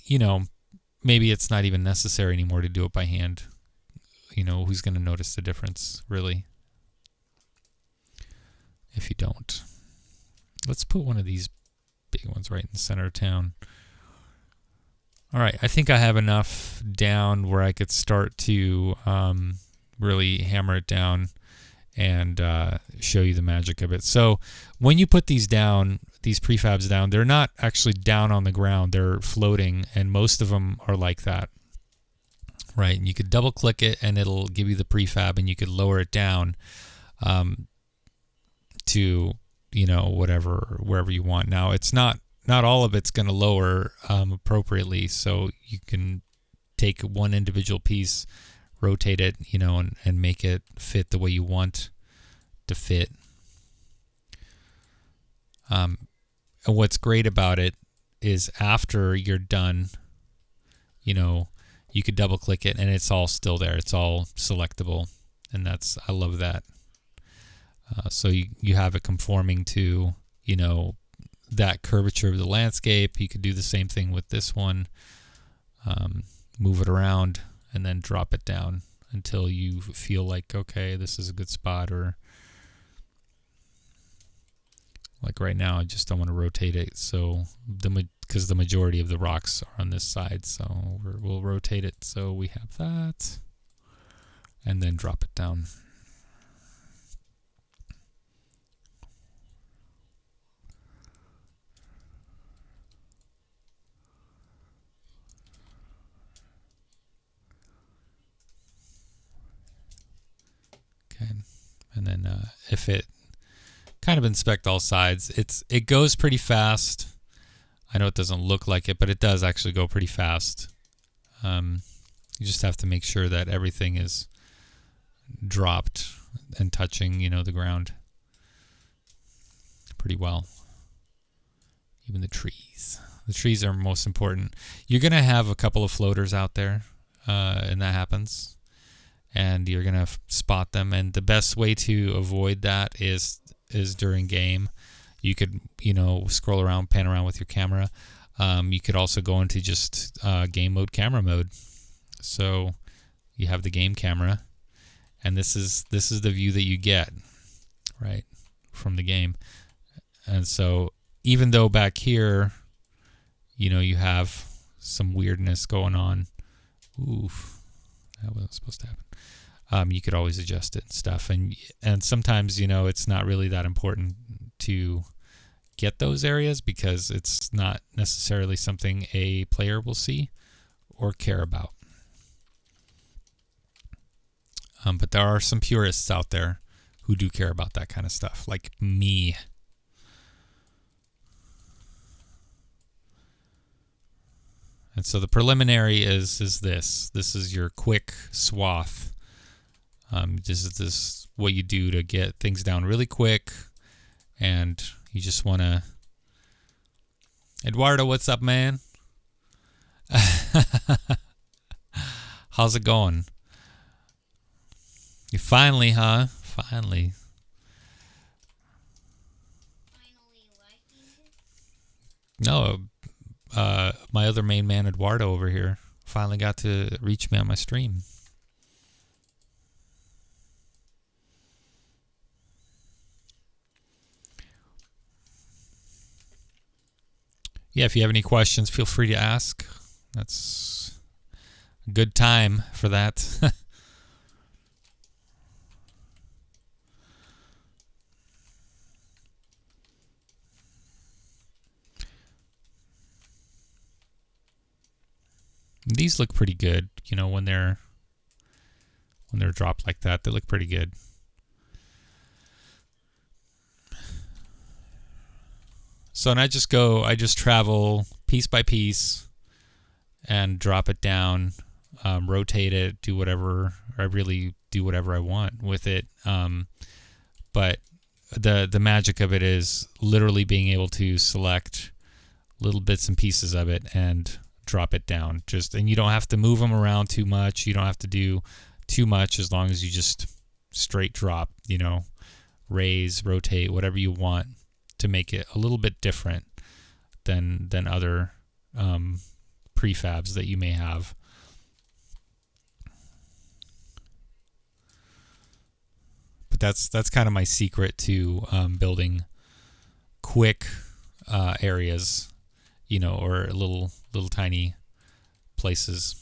maybe it's not even necessary anymore to do it by hand. Who's going to notice the difference, really, if you don't? Let's put one of these big ones right in the center of town. All right, I think I have enough down where I could start to really hammer it down and show you the magic of it. So when you put these down, these prefabs down, they're not actually down on the ground. They're floating, and most of them are like that, right? And you could double click it, and it'll give you the prefab, and you could lower it down to, wherever you want. Now, it's not all of it's going to lower appropriately, so you can take one individual piece, rotate it, and make it fit the way you want to fit. And what's great about it is after you're done, you could double click it and it's all still there. It's all selectable, and I love that. So you have it conforming to, that curvature of the landscape. You could do the same thing with this one. Move it around and then drop it down until you feel like, okay, this is a good spot. Or like right now, I just don't want to rotate it. So because the majority of the rocks are on this side, so we'll rotate it so we have that, and then drop it down. Okay, and then if it kind of inspect all sides, it goes pretty fast. I know it doesn't look like it, but it does actually go pretty fast. You just have to make sure that everything is dropped and touching, the ground pretty well. Even the trees. The trees are most important. You're going to have a couple of floaters out there, and that happens. And you're going to spot them. And the best way to avoid that is during game. You could, scroll around, pan around with your camera. You could also go into just game mode, camera mode. So you have the game camera, and this is the view that you get, right, from the game. And so even though back here, you have some weirdness going on. Oof, that wasn't supposed to happen. You could always adjust it and stuff. And sometimes, it's not really that important to get those areas because it's not necessarily something a player will see or care about. But there are some purists out there who do care about that kind of stuff, like me. And so the preliminary is this. This is your quick swath. This is what you do to get things down really quick, and you just want to... Eduardo, what's up, man? How's it going? You finally Finally. No, my other main man, Eduardo, over here, finally got to reach me on my stream. Yeah, if you have any questions, feel free to ask. That's a good time for that. These look pretty good, you know, when they're dropped like that. They look pretty good. So, and I just travel piece by piece and drop it down, rotate it, do whatever. I really do whatever I want with it. But the magic of it is literally being able to select little bits and pieces of it and drop it down. And you don't have to move them around too much. You don't have to do too much as long as you just straight drop, you know, raise, rotate, whatever you want to make it a little bit different than other prefabs that you may have. But that's kind of my secret to building quick areas, you know, or little tiny places.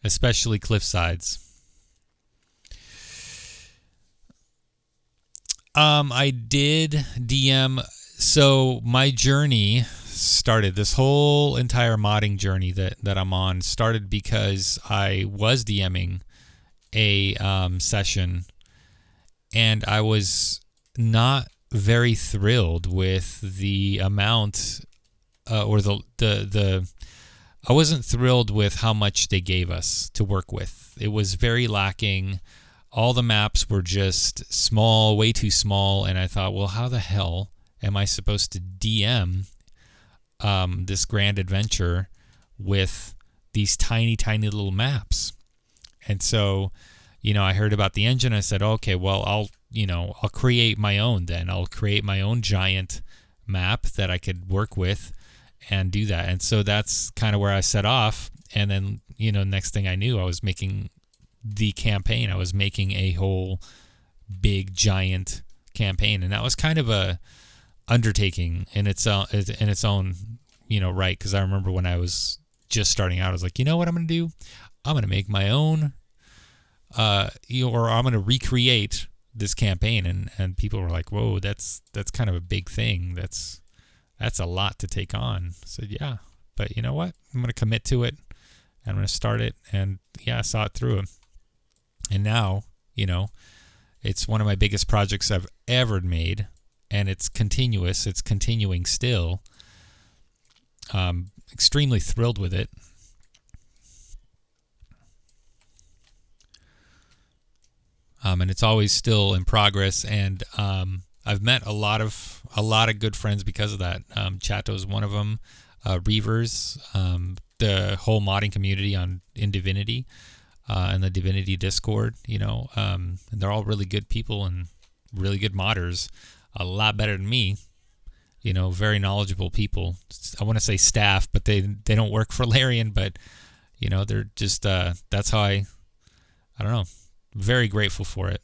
Especially cliff sides. I did DM. So my journey started, this whole entire modding journey that I'm on started because I was DMing a session, and I was not very thrilled with the amount or the I wasn't thrilled with how much they gave us to work with. It was very lacking. All the maps were just small, way too small, and I thought, well, how the hell am I supposed to DM this grand adventure with these tiny, tiny little maps? And so, you know, I heard about the engine. I said, okay, well, I'll create my own then. I'll create my own giant map that I could work with and do that. And so that's kind of where I set off. And then, you know, next thing I knew, I was making the campaign. I was making a whole big giant campaign, and that was kind of a undertaking in its own, you know, right. Because I remember when I was just starting out, I was like, you know what I'm going to do? I'm going to make my own, or I'm going to recreate this campaign. And people were like, whoa, that's kind of a big thing. That's a lot to take on. I said, yeah, but you know what? I'm going to commit to it. And I'm going to start it. And yeah, I saw it through. And now, you know, it's one of my biggest projects I've ever made, and it's continuous. It's continuing still. Extremely thrilled with it. And it's always still in progress. And I've met a lot of good friends because of that. Chato's one of them. Reavers, the whole modding community in Divinity. And the Divinity Discord, you know, and they're all really good people and really good modders, a lot better than me, you know, very knowledgeable people. I want to say staff, but they don't work for Larian, but, you know, they're just, that's how I don't know, very grateful for it.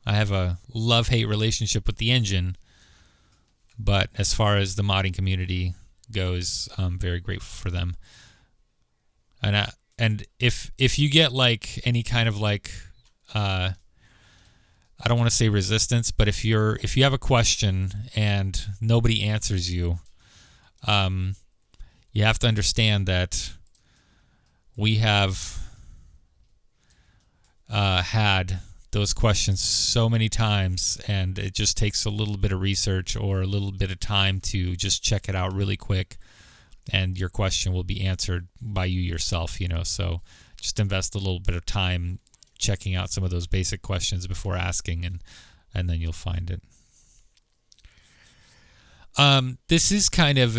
I have a love-hate relationship with the engine, but as far as the modding community goes, I'm very grateful for them. And if you get like any kind of like I don't want to say resistance, but if you have a question and nobody answers you, you have to understand that we have had those questions so many times, and it just takes a little bit of research or a little bit of time to just check it out really quick. And your question will be answered by you yourself, you know. So just invest a little bit of time checking out some of those basic questions before asking, and then you'll find it. This is kind of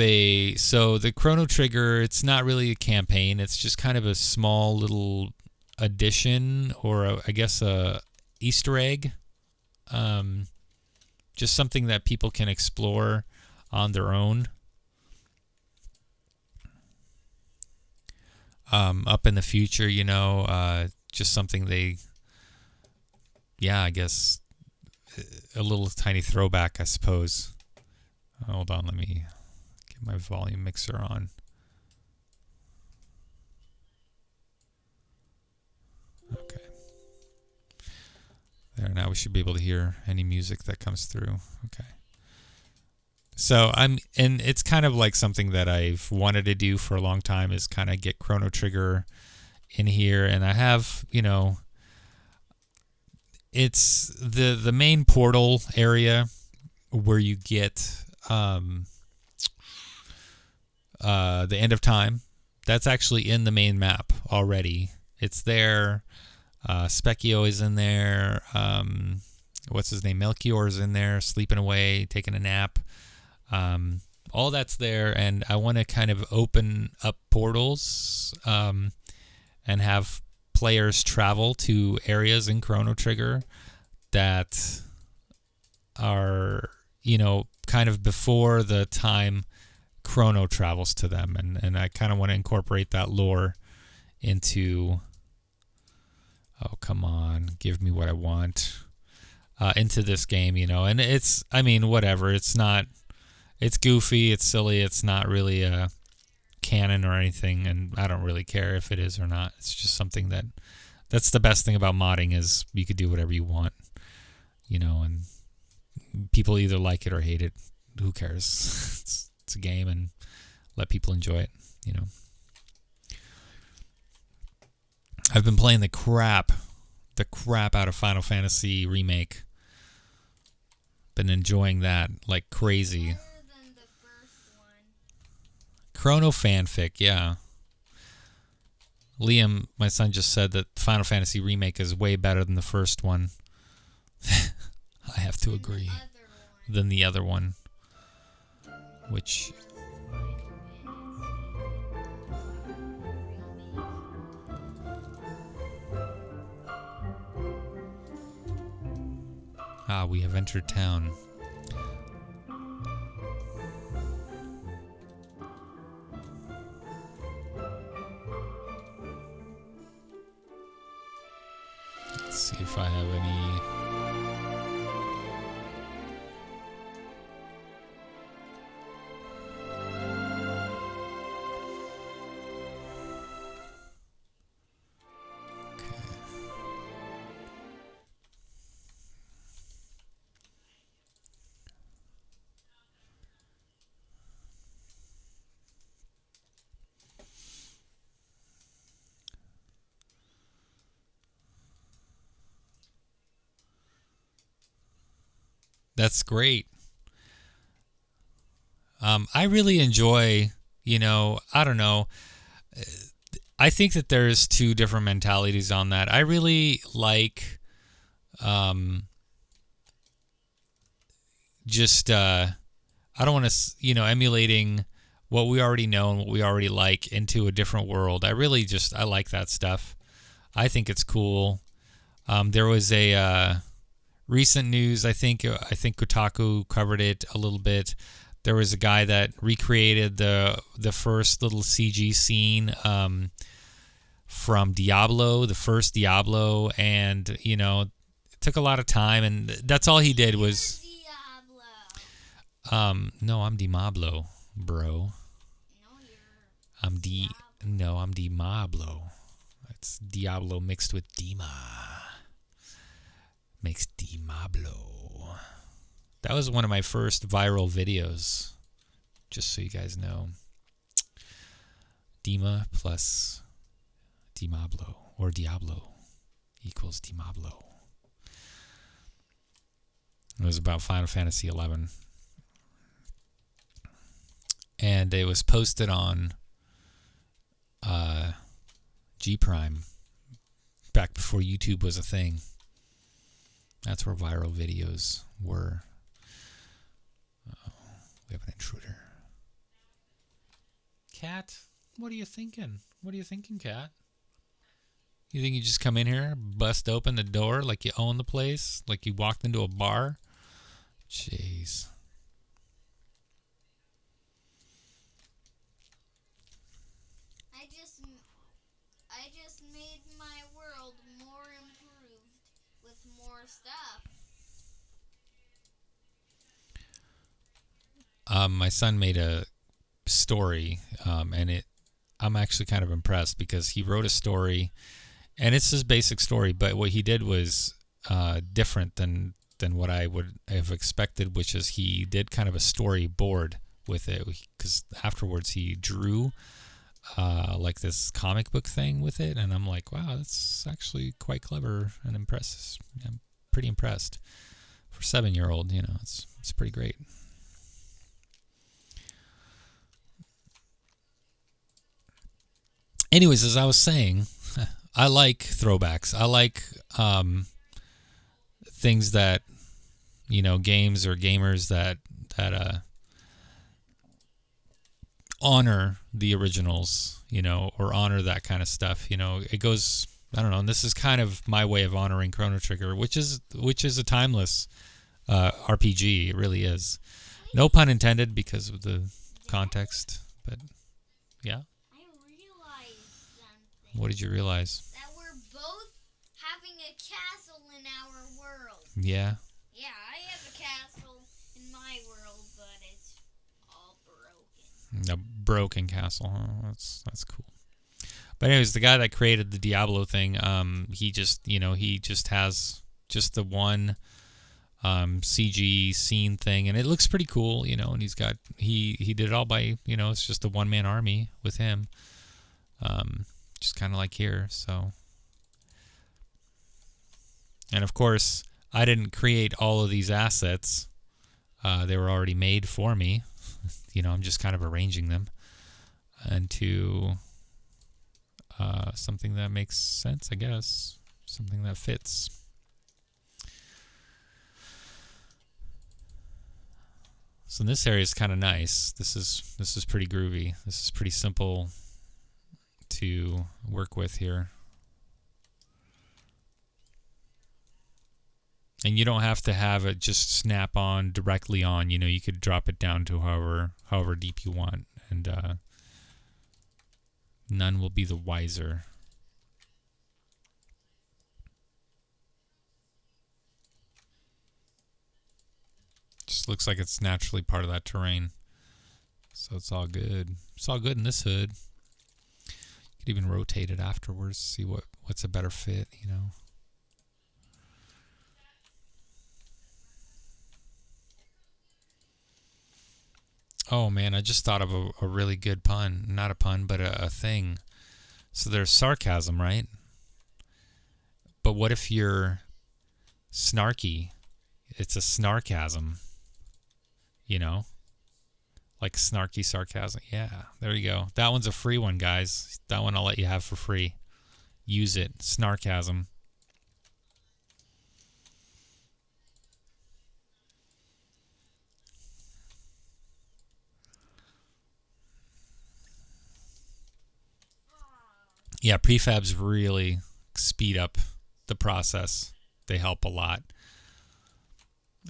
so the Chrono Trigger, it's not really a campaign. It's just kind of a small little addition, or I guess a Easter egg. Just something that people can explore on their own. Up in the future, just something I guess a little tiny throwback, I suppose. Hold on, let me get my volume mixer on. Okay. There, now we should be able to hear any music that comes through. Okay. So and it's kind of like something that I've wanted to do for a long time, is kind of get Chrono Trigger in here. And I have, it's the main portal area where you get the end of time. That's actually in the main map already. It's there. Specchio is in there. What's his name? Melchior is in there, sleeping away, taking a nap. All that's there, and I want to kind of open up portals and have players travel to areas in Chrono Trigger that are, kind of before the time Chrono travels to them, and I kind of want to incorporate that lore into... Oh, come on, give me what I want into this game, and it's, whatever, it's not... It's goofy, it's silly, it's not really a canon or anything, and I don't really care if it is or not. It's just something that's the best thing about modding, is you could do whatever you want, and people either like it or hate it. Who cares? It's a game, and let people enjoy it, I've been playing the crap out of Final Fantasy Remake. Been enjoying that like crazy. Chrono fanfic, yeah. Liam, my son, just said that Final Fantasy Remake is way better than the first one. I have to agree. Than the other one. Which... we have entered town. Let's see if I have any... That's great. I really enjoy, I don't know. I think that there's two different mentalities on that. I really like just, I don't want to, emulating what we already know and what we already like into a different world. I like that stuff. I think it's cool. There was a... recent news, I think Kotaku covered it a little bit. There was a guy that recreated the first little CG scene from Diablo, the first Diablo, and it took a lot of time, and that's all he did was... No, I'm Dimablo, bro. I'm Dimablo. It's Diablo mixed with Dima. Makes Dimablo. That was one of my first viral videos, just so you guys know. Dima plus Dimablo, or Diablo, equals Dimablo. It was about Final Fantasy 11. And it was posted on G Prime back before YouTube was a thing. That's where viral videos were. We have an What are you thinking? What are you thinking, cat? You think you just come in here, bust open the door like you own the place, like you walked into a bar? Jeez. I just made my world more improved with more stuff. My son made a story, and I'm actually kind of impressed because he wrote a story, and it's his basic story, but what he did was different than what I would have expected, which is he did kind of a storyboard with it, because afterwards he drew like this comic book thing with it, and I'm like, wow, that's actually quite clever and impressive. I'm pretty impressed for a 7-year-old. It's pretty great. Anyways, as I was saying, I like throwbacks. I like things that, games or gamers that honor the originals, or honor that kind of stuff. It goes, I don't know, and this is kind of my way of honoring Chrono Trigger, which is a timeless RPG. It really is. No pun intended because of the context, but yeah. I realized something. What did you realize? That we're both having a castle in our world. Yeah. Yeah, I have a castle in my world, but it's all broken. A broken castle. Huh? That's cool. But anyways, the guy that created the Diablo thing, he just has just the one CG scene thing, and it looks pretty cool, and he did it all by, it's just a one-man army with him, just kind of like here. So, and of course I didn't create all of these assets. They were already made for me. I'm just kind of arranging them into something that makes sense, I guess, something that fits. So this area is kind of nice. This is pretty groovy. This is pretty simple to work with here. And you don't have to have it just snap on directly on. You could drop it down to however deep you want, and none will be the wiser. Just looks like it's naturally part of that terrain. So it's all good. It's all good in this hood. You could even rotate it afterwards, see what's a better fit, Oh man, I just thought of a really good pun. Not a pun, but a thing. So there's sarcasm, right? But what if you're snarky? It's a snarkasm. Like snarky sarcasm. Yeah, there you go. That one's a free one, guys. That one I'll let you have for free. Use it. Snarkasm. Yeah, prefabs really speed up the process. They help a lot.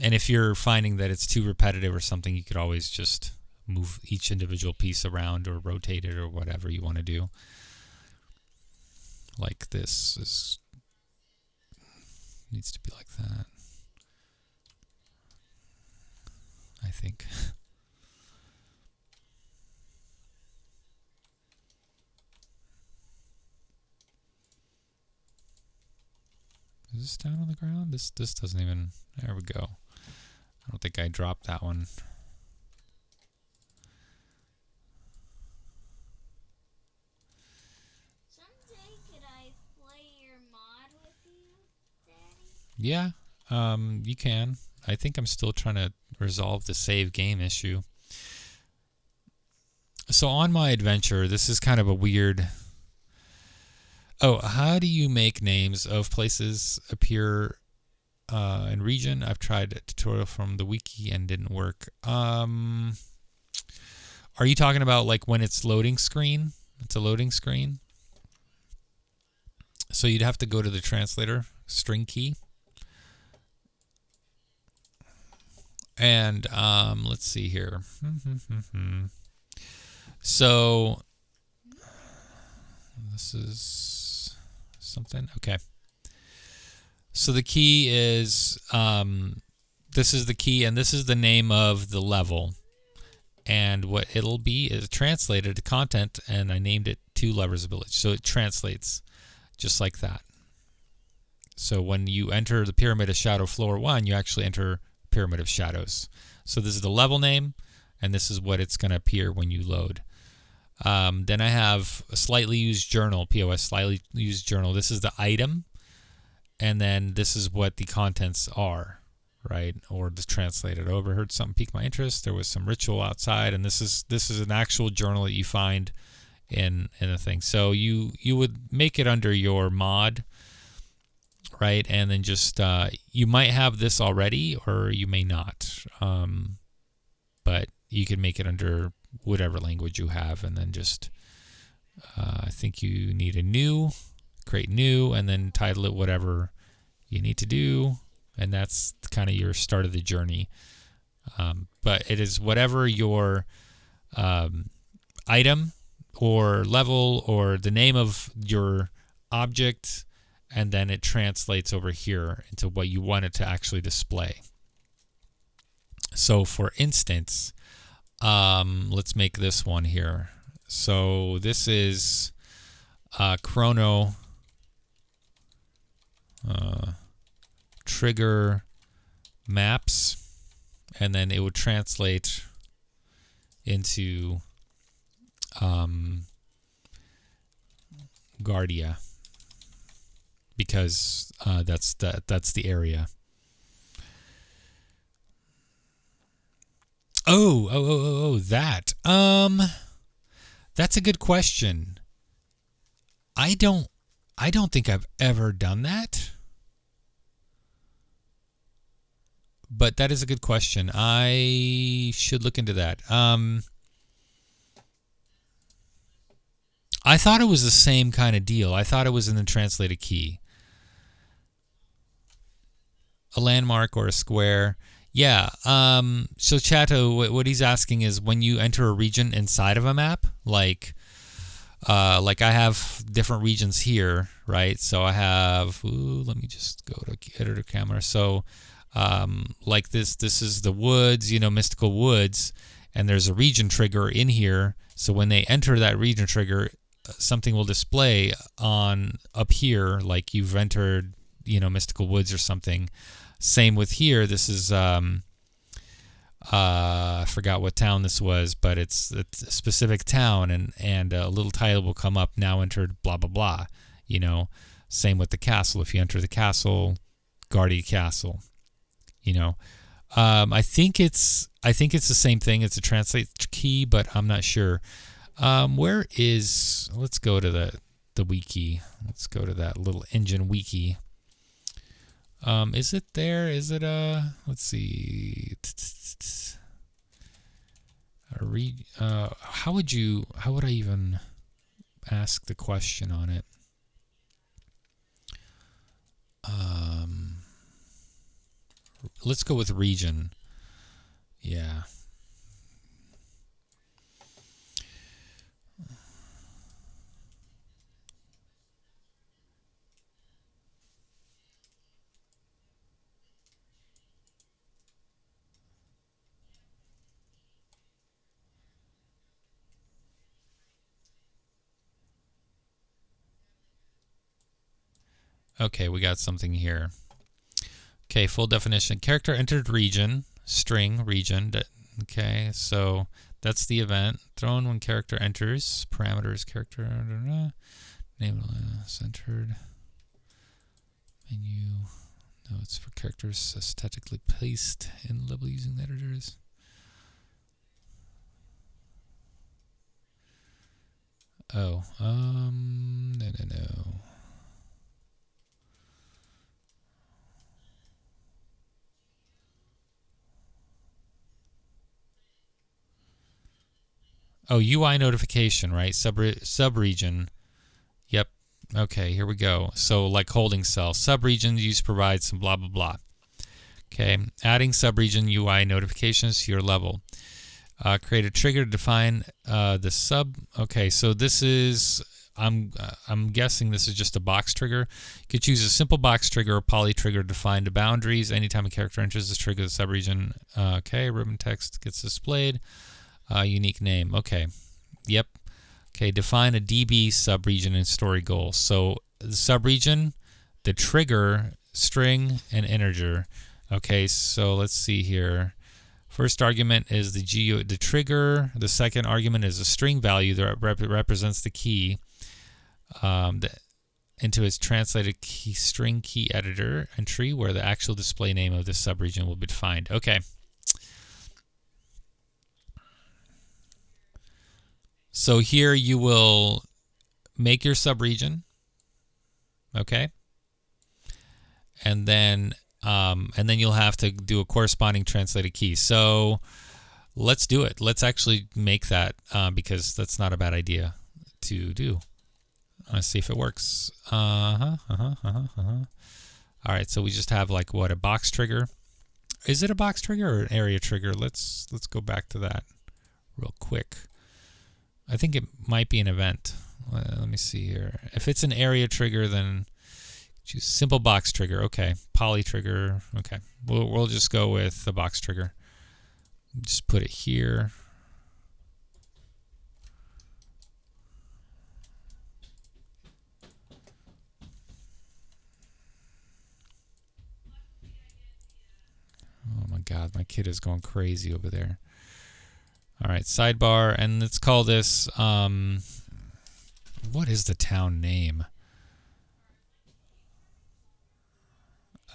And if you're finding that it's too repetitive or something, you could always just move each individual piece around or rotate it or whatever you want to do. Like this needs to be like that, I think. Is this down on the ground? This doesn't even... There we go. I don't think I dropped that one. Someday could I play your mod with you, Daddy? Yeah, you can. I think I'm still trying to resolve the save game issue. So on my adventure, this is kind of a weird... Oh, how do you make names of places appear in region? I've tried a tutorial from the wiki and didn't work. Are you talking about like when it's loading screen? It's a loading screen. So you'd have to go to the translator string key. And let's see here. So this is something. Okay. So the key is, this is the key, and this is the name of the level. And what it'll be is translated to content, and I named it Two Lovers Village. So it translates just like that. So when you enter the Pyramid of Shadow Floor 1, you actually enter Pyramid of Shadows. So this is the level name, and this is what it's going to appear when you load. Then I have a slightly used journal, POS slightly used journal. This is the item, and then this is what the contents are, right? Or the translated. Overheard something piqued my interest. There was some ritual outside, and this is an actual journal that you find in a thing. So you would make it under your mod, right? And then just you might have this already, or you may not. But you can make it under whatever language you have, and then just I think you need a new, create new, and then title it whatever you need to do, and that's kind of your start of the journey. But it is whatever your item or level or the name of your object, and then it translates over here into what you want it to actually display. So for instance, let's make this one here. So this is Chrono Trigger maps, and then it would translate into Guardia, because that's the area. That. That's a good question. I don't think I've ever done that. But that is a good question. I should look into that. I thought it was the same kind of deal. I thought it was in the translated key. A landmark or a square. Yeah. So Chato, what he's asking is when you enter a region inside of a map, like I have different regions here, right? So I have, let me just go to editor camera. So like this is the woods, mystical woods, and there's a region trigger in here. So when they enter that region trigger, something will display on up here, like you've entered, mystical woods or something. Same with here. This is I forgot what town this was, but it's a specific town, and a little title will come up, now entered blah blah blah. Same with the castle. If you enter the castle, Guardia Castle. I think it's the same thing. It's a translate key, but I'm not sure. Let's go to the wiki. Let's go to that little engine wiki. Is it there? Is it let's see. How would I even ask the question on it? Let's go with region. Yeah. Okay, we got something here. Okay, full definition. Character entered region, string, region. Okay, so that's the event. Thrown when character enters. Parameters, character. Name centered. Menu. Notes for characters aesthetically placed in level using editors. Oh, no. Oh, UI notification, right? Subregion. Yep. Okay, here we go. So like holding cell. Subregion used to provide some blah, blah, blah. Okay, adding subregion UI notifications to your level. Create a trigger to define the sub. Okay, so this is, I'm guessing this is just a box trigger. You could choose a simple box trigger or poly trigger to define the boundaries. Anytime a character enters this trigger, the subregion. Okay, ribbon text gets displayed. Unique name. Okay. Yep. Okay, define a DB subregion and story goal. So the subregion, the trigger, string, and integer. Okay, so let's see here. First argument is the trigger. The second argument is a string value that represents the key into its translated string key editor entry, where the actual display name of this subregion will be defined. Okay. So here you will make your subregion, okay, and then you'll have to do a corresponding translated key. So let's do it. Let's actually make that because that's not a bad idea to do. Let's see if it works. All right, so we just have like what, a box trigger? Is it a box trigger or an area trigger? Let's go back to that real quick. I think it might be an event. Let me see here. If it's an area trigger, then choose simple box trigger. Okay, poly trigger. Okay, we'll just go with the box trigger. Just put it here. Oh my God, my kid is going crazy over there. All right, sidebar, and let's call this, what is the town name?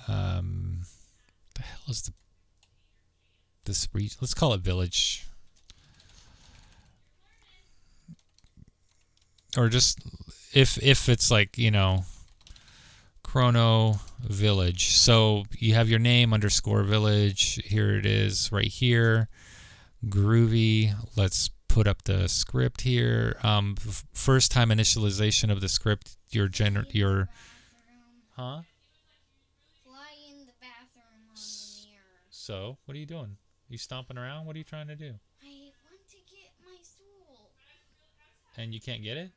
The hell is this region? Let's call it village. Or just, if it's like, you know, Chrono Village. So you have your name underscore village. Here it is right here. Groovy. Let's put up the script here. First time initialization of the script. Huh? Fly in the bathroom on the mirror. So, what are you doing? You stomping around? What are you trying to do? I want to get my stool. And you can't get it?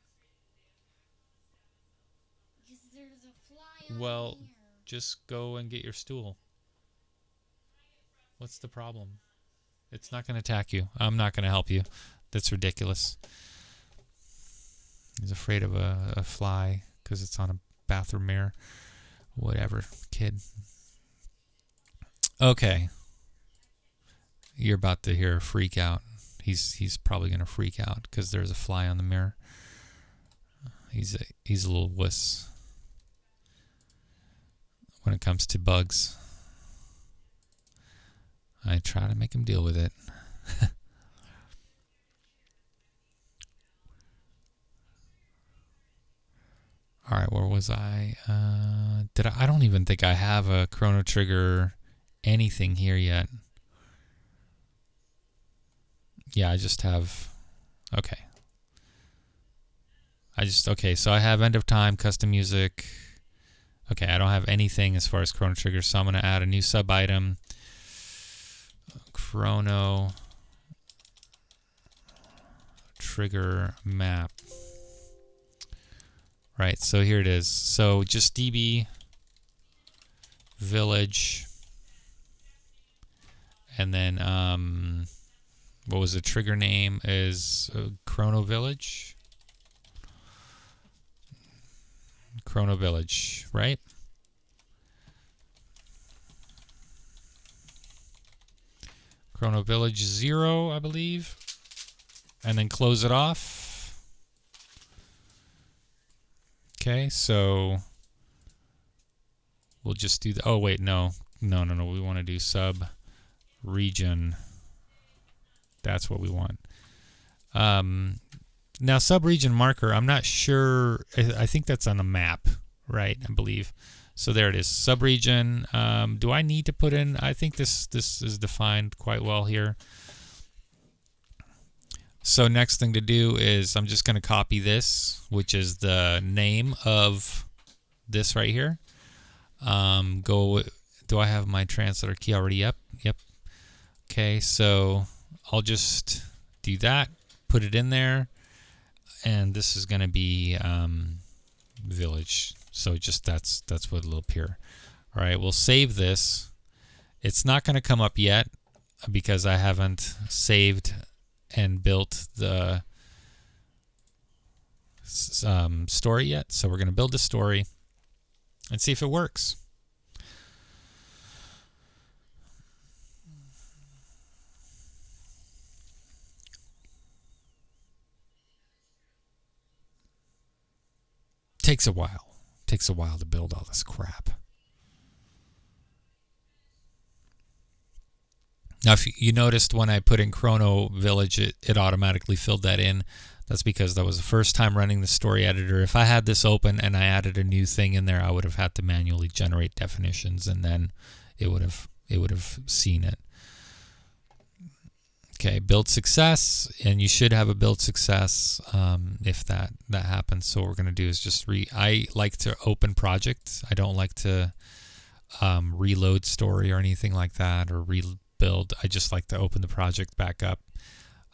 Because there's a fly on Well, the mirror. just go and get your stool. What's the problem? It's not going to attack you. I'm not going to help you. That's ridiculous. He's afraid of a fly because it's on a bathroom mirror. Whatever, kid. Okay. You're about to hear a freak out. He's probably going to freak out because there's a fly on the mirror. He's a little wuss when it comes to bugs. I try to make him deal with it. All right, where was I? I don't even think I have a Chrono Trigger anything here yet. Yeah, I just have. Okay. Okay, so I have end of time, custom music. Okay, I don't have anything as far as Chrono Trigger, so I'm going to add a new sub item. Chrono Trigger map. Right, so here it is. So just DB village, and then what was the trigger name? Is Chrono Village. Chrono Village, right? Chrono Village 0, I believe. And then close it off. Okay, so we'll just do the, oh wait, no. We want to do sub region. That's what we want. Now sub-region marker, I'm not sure. I think that's on a map, right? I believe. So there it is, sub-region. Do I need to put in? I think this is defined quite well here. So next thing to do is I'm just going to copy this, which is the name of this right here. Do I have my translator key already up? Yep. Okay, so I'll just do that, put it in there, and this is going to be village. So just that's what it'll appear. All right, we'll save this. It's not going to come up yet because I haven't saved and built the story yet. So we're going to build the story and see if it works. Takes a while. Takes a while to build all this crap. Now, if you noticed when I put in Chrono Village, it automatically filled that in. That's because that was the first time running the story editor. If I had this open and I added a new thing in there, I would have had to manually generate definitions, and then it would have seen it. Okay, build success, and you should have a build success if that happens. So what we're going to do is just I like to open project. I don't like to reload story or anything like that, or rebuild. I just like to open the project back up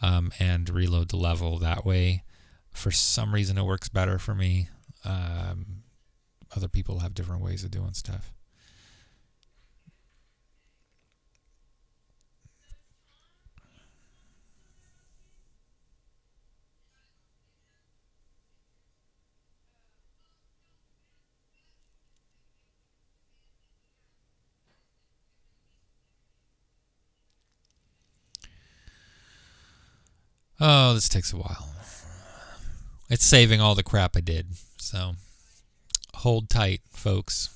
and reload the level that way. For some reason, it works better for me. Other people have different ways of doing stuff. Oh, this takes a while. It's saving all the crap I did, so hold tight, folks.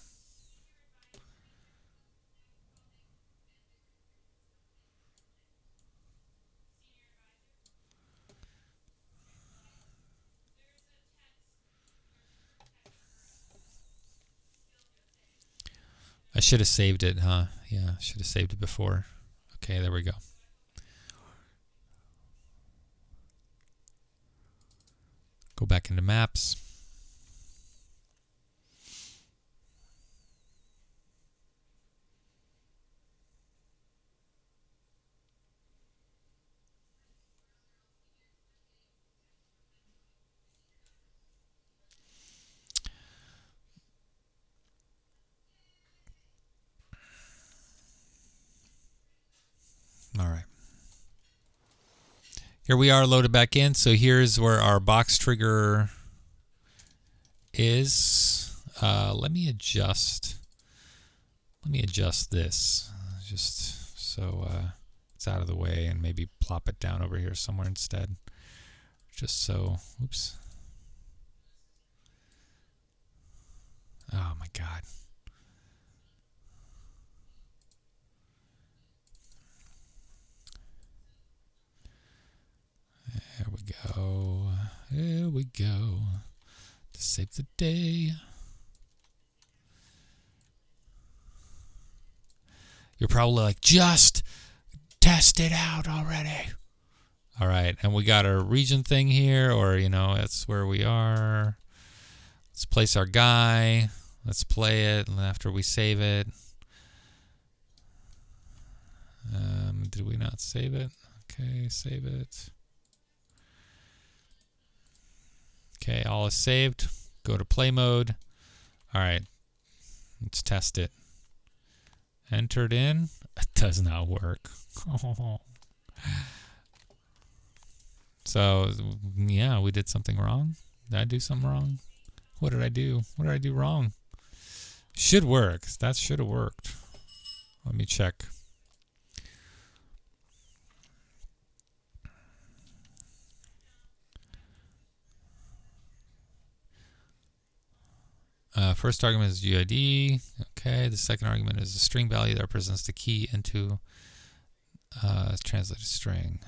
I should have saved it, huh? Yeah, I should have saved it before. Okay, there we go. Go back into maps. All right. Here we are loaded back in. So here's where our box trigger is. Let me adjust this just so it's out of the way, and maybe plop it down over here somewhere instead. Just so, oops. Oh my God. There we go. There we go. To save the day. You're probably like, just test it out already. All right, and we got our region thing here, or, that's where we are. Let's place our guy. Let's play it, and after we save it. Did we not save it? Okay, save it. Okay, all is saved. Go to play mode. All right, let's test it. Entered in. It does not work. So, yeah, we did something wrong. Did I do something wrong? What did I do? What did I do wrong? Should work. That should have worked. Let me check. First argument is UID. Okay. The second argument is a string value that represents the key into translated string.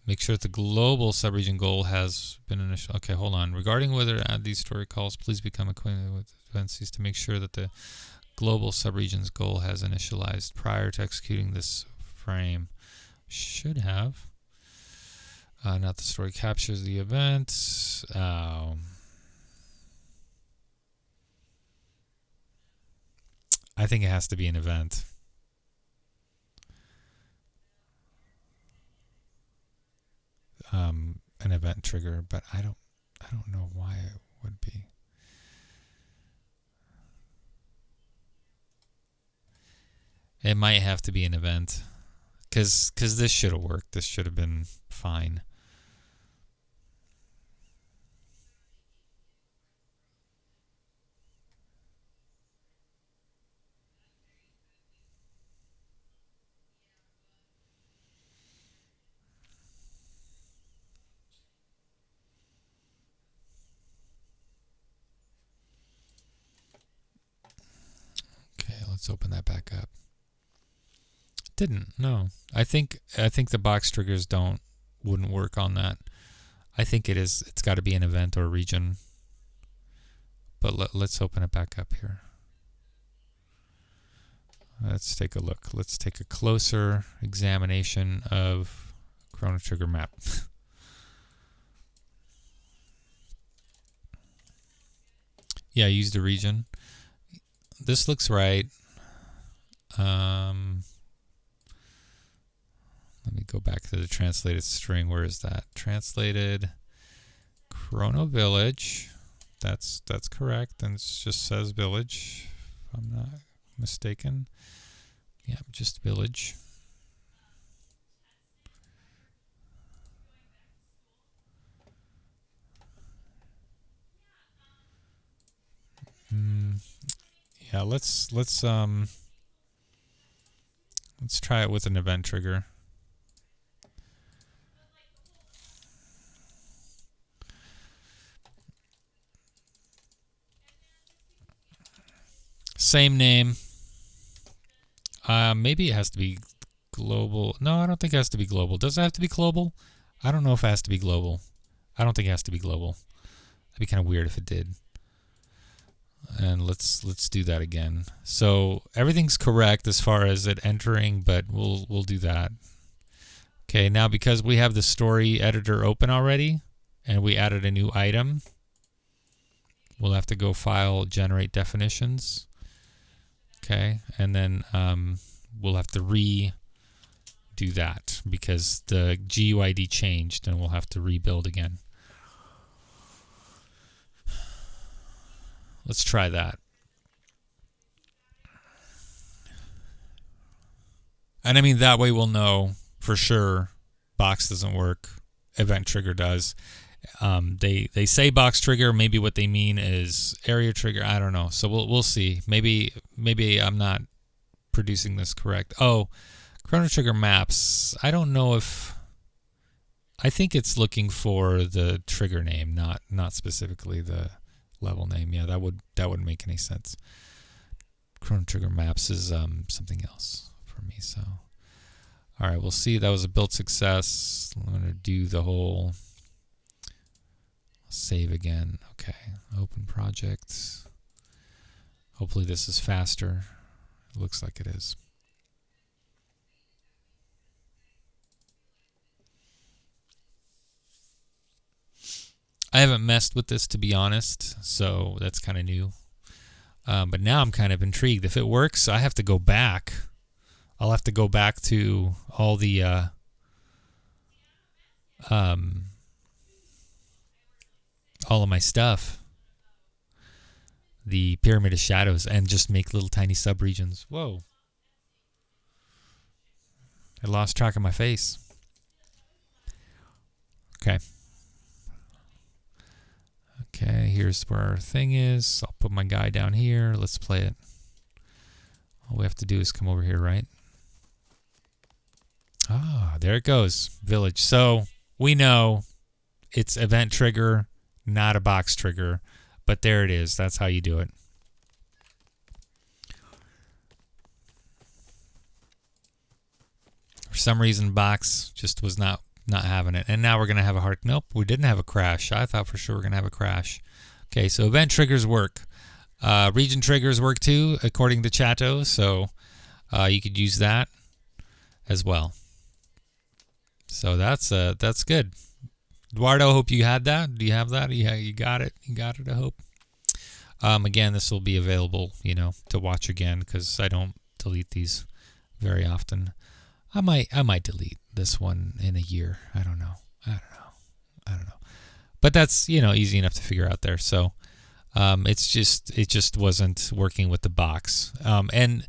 Make sure that the global subregion goal has been initial. Okay, hold on. Regarding whether to add these story calls, please become acquainted with dependencies to make sure that the global subregion's goal has initialized prior to executing this frame. Should have. Not the story captures the event. I think it has to be an event. An event trigger, but I don't know why it would be. It might have to be an event, because this should have worked. This should have been fine. Okay, let's open that back up. Didn't. No. I think the box triggers wouldn't work on that. I think it's got to be an event or region. But let's open it back up here. Let's take a look. Let's take a closer examination of Chrono Trigger map. Yeah, I used a region. This looks right. Let me go back to the translated string. Where is that? Translated Chrono Village. That's correct. And it just says village, if I'm not mistaken. Yeah, just village. Yeah, let's try it with an event trigger. Same name. Maybe it has to be global. No, I don't think it has to be global. Does it have to be global? I don't know if it has to be global. I don't think it has to be global. That'd be kind of weird if it did. And let's do that again. So everything's correct as far as it entering, but we'll do that. Okay, now because we have the story editor open already and we added a new item, we'll have to go File, Generate Definitions. Okay, and then we'll have to redo that because the GUID changed and we'll have to rebuild again. Let's try that. And I mean, that way we'll know for sure box doesn't work, event trigger does. They say box trigger, maybe what they mean is area trigger. I don't know. So we'll see. Maybe I'm not producing this correct. Oh, Chrono Trigger maps. I don't know if I think it's looking for the trigger name, not specifically the level name. Yeah, that wouldn't make any sense. Chrono Trigger maps is something else for me. So, all right, we'll see. That was a build success. I'm gonna do the whole save again. Okay, open project. Hopefully this is faster. It looks like it is. I haven't messed with this, to be honest, so that's kind of new. But now I'm kind of intrigued. If it works, I have to go back. I'll have to go back to all the all of my stuff, the Pyramid of Shadows, and just make little tiny subregions. Whoa. I lost track of my face. Okay. Okay, here's where our thing is. I'll put my guy down here. Let's play it. All we have to do is come over here, right? Ah, there it goes. Village. So we know it's event trigger, not a box trigger, but there it is. That's how you do it. For some reason, box just was not having it. And now we're going to have a hard... Nope, we didn't have a crash. I thought for sure we're going to have a crash. Okay, so event triggers work. Region triggers work too, according to Chato. So you could use that as well. So that's good. Eduardo, hope you had that. Do you have that? Yeah, you got it. You got it, I hope. Again, this will be available, to watch again because I don't delete these very often. I might delete this one in a year. I don't know. But that's, easy enough to figure out there. So it just wasn't working with the box. And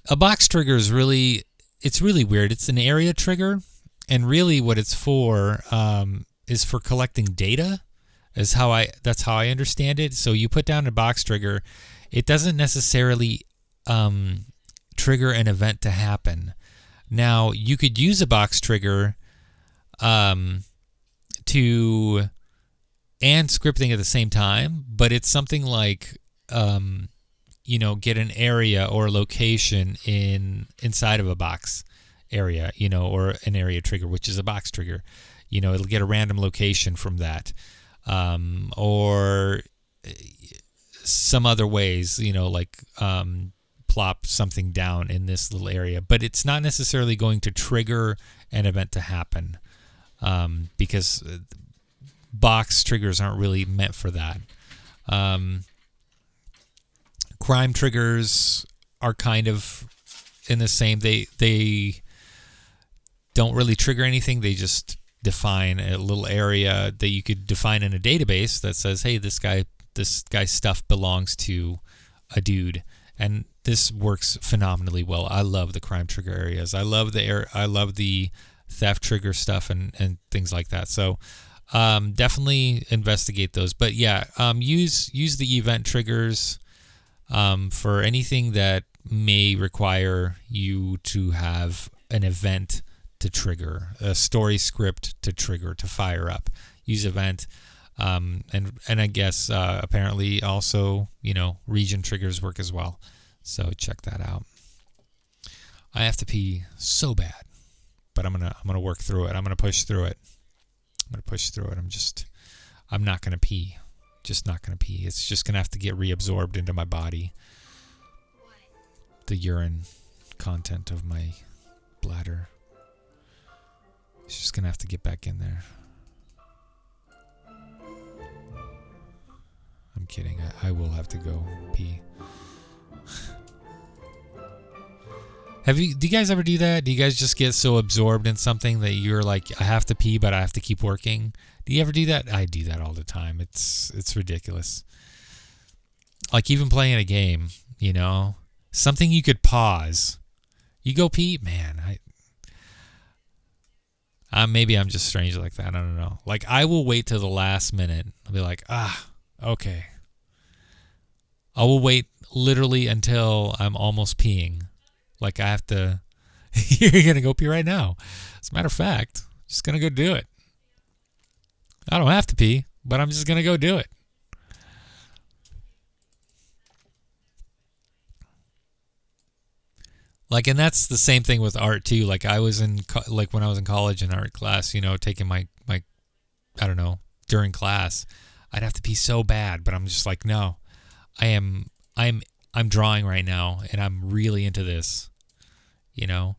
a box trigger is really weird. It's an area trigger, and really what it's for is for collecting data. That's how I understand it. So you put down a box trigger, it doesn't necessarily trigger an event to happen. Now, you could use a box trigger and scripting at the same time, but it's something like get an area or location inside of a box area, or an area trigger, which is a box trigger. It'll get a random location from that. Or some other ways, like plop something down in this little area. But it's not necessarily going to trigger an event to happen because box triggers aren't really meant for that. Crime triggers are kind of in the same. They don't really trigger anything. They just define a little area that you could define in a database that says, hey, this guy's stuff belongs to a dude. And this works phenomenally well. I love the crime trigger areas. I love the theft trigger stuff and things like that. So definitely investigate those. But yeah, use the event triggers for anything that may require you to have an event to trigger, a story script to trigger, to fire up. Use event. And I guess apparently also, region triggers work as well. So check that out. I have to pee so bad, but I'm gonna work through it. I'm gonna push through it. I'm not gonna pee. Just not gonna pee. It's just gonna have to get reabsorbed into my body. The urine content of my bladder. It's just gonna have to get back in there. I'm kidding. I will have to go pee. Do you guys ever do that? Do you guys just get so absorbed in something that you're like, I have to pee, but I have to keep working? Do you ever do that? I do that all the time. It's ridiculous. Like even playing a game, something you could pause. You go pee, man. Maybe I'm just strange like that. I don't know. Like I will wait till the last minute. I'll be like, okay. I will wait literally until I'm almost peeing. Like I have to. You're gonna go pee right now. As a matter of fact, I'm just gonna go do it. I don't have to pee, but I'm just gonna go do it. Like, and that's the same thing with art too. Like I was when I was in college in art class, taking my I don't know, during class, I'd have to pee so bad, but I'm just like, no, I'm drawing right now and I'm really into this, and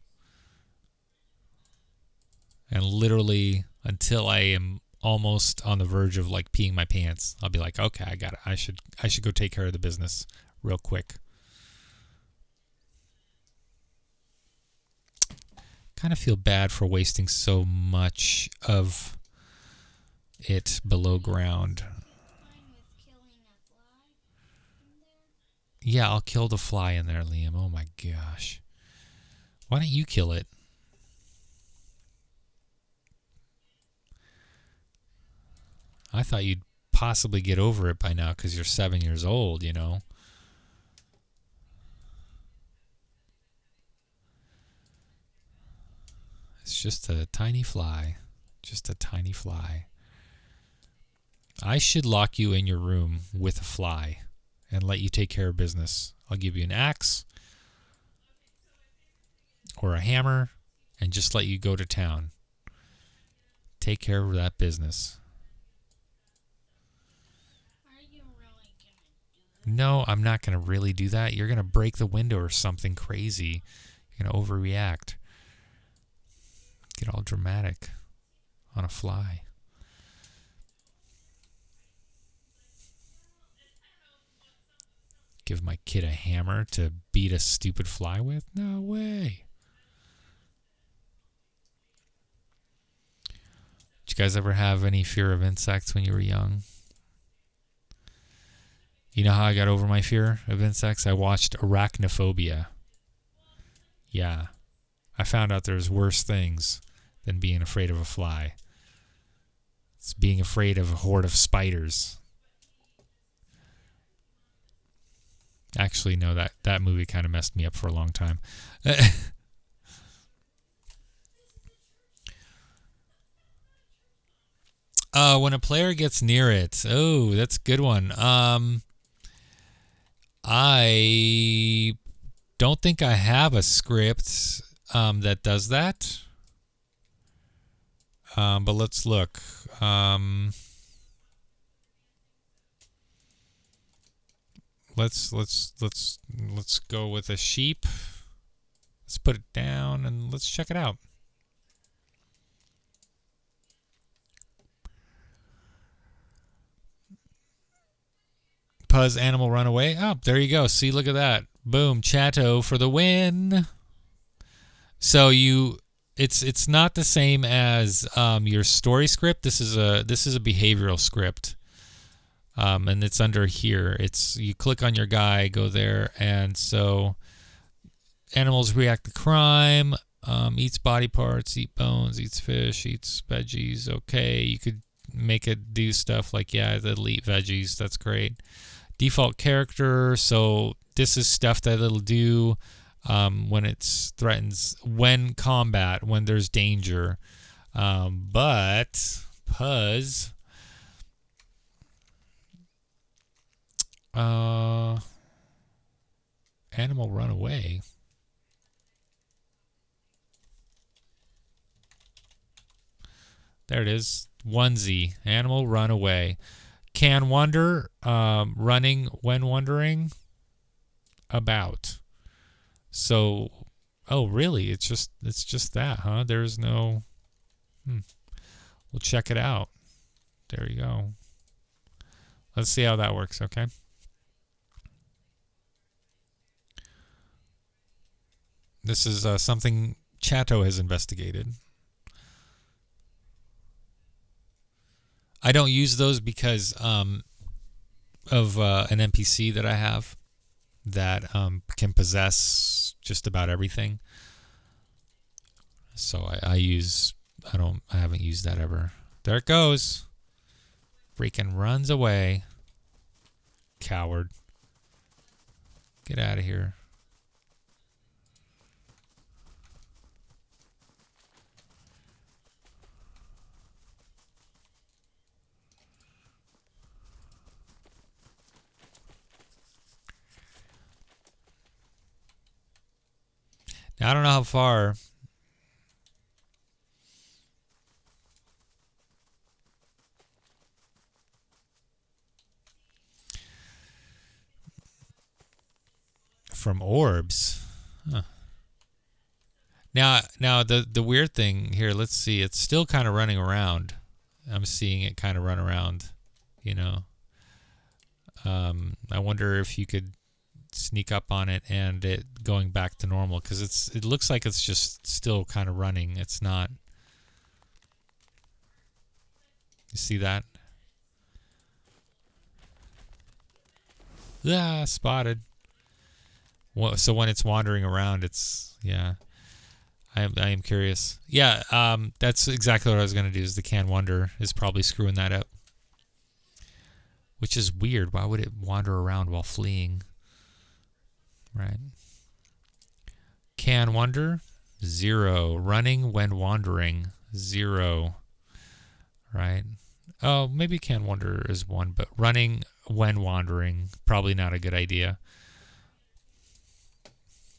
literally until I am almost on the verge of like peeing my pants, I'll be like, okay, I got it. I should go take care of the business real quick. Kind of feel bad for wasting so much of it below ground. Yeah, I'll kill the fly in there, Liam. Oh my gosh. Why don't you kill it? I thought you'd possibly get over it by now because you're 7 years old, It's just a tiny fly. Just a tiny fly. I should lock you in your room with a fly and let you take care of business. I'll give you an axe or a hammer and just let you go to town. Take care of that business. Are you really gonna do that? No, I'm not going to really do that. You're going to break the window or something crazy. You're going to overreact. Get all dramatic. on a fly. Give my kid a hammer to beat a stupid fly with? No way. Did you guys ever have any fear of insects when you were young? You know how I got over my fear of insects? I watched Arachnophobia. Yeah. I found out there's worse things than being afraid of a fly. It's being afraid of a horde of spiders. Actually, no, that movie kind of messed me up for a long time. When a player gets near it. Oh, that's a good one. I don't think I have a script that does that. But let's look. Let's go with a sheep. Let's put it down and let's check it out. Puzz animal run away. Oh, there you go. See, look at that. Boom, Chatto for the win. So it's not the same as your story script. This is a behavioral script. And it's under here. You click on your guy, go there, and so animals react to crime, eats body parts, eat bones, eats fish, eats veggies. Okay, you could make it do stuff like, yeah, it'll eat veggies. That's great. Default character, so this is stuff that it'll do when it threatens, when combat, when there's danger. But Puzz... animal run away. There it is. Onesie. Animal run away. Can wander. Running when wandering. About. So, oh really? It's just that, huh? There's no. We'll check it out. There you go. Let's see how that works, okay? This is something Chatto has investigated. I don't use those because of an NPC that I have that can possess just about everything. So I haven't used that ever. There it goes. Freaking runs away. Coward. Get out of here. Now, I don't know how far. From orbs. Huh. Now the weird thing here, let's see, it's still kind of running around. I'm seeing it kind of run around, you know. I wonder if you could sneak up on it and it going back to normal, because it looks like it's just still kind of running. It's not. You see that? Ah, spotted. Well, so when it's wandering around, it's, yeah. I am curious. Yeah, that's exactly what I was going to do, is the can wander is probably screwing that up. Which is weird. Why would it wander around while fleeing? Right. Can wander, 0. Running when wandering, 0. Right. Oh, maybe can wander is 1, but running when wandering, probably not a good idea.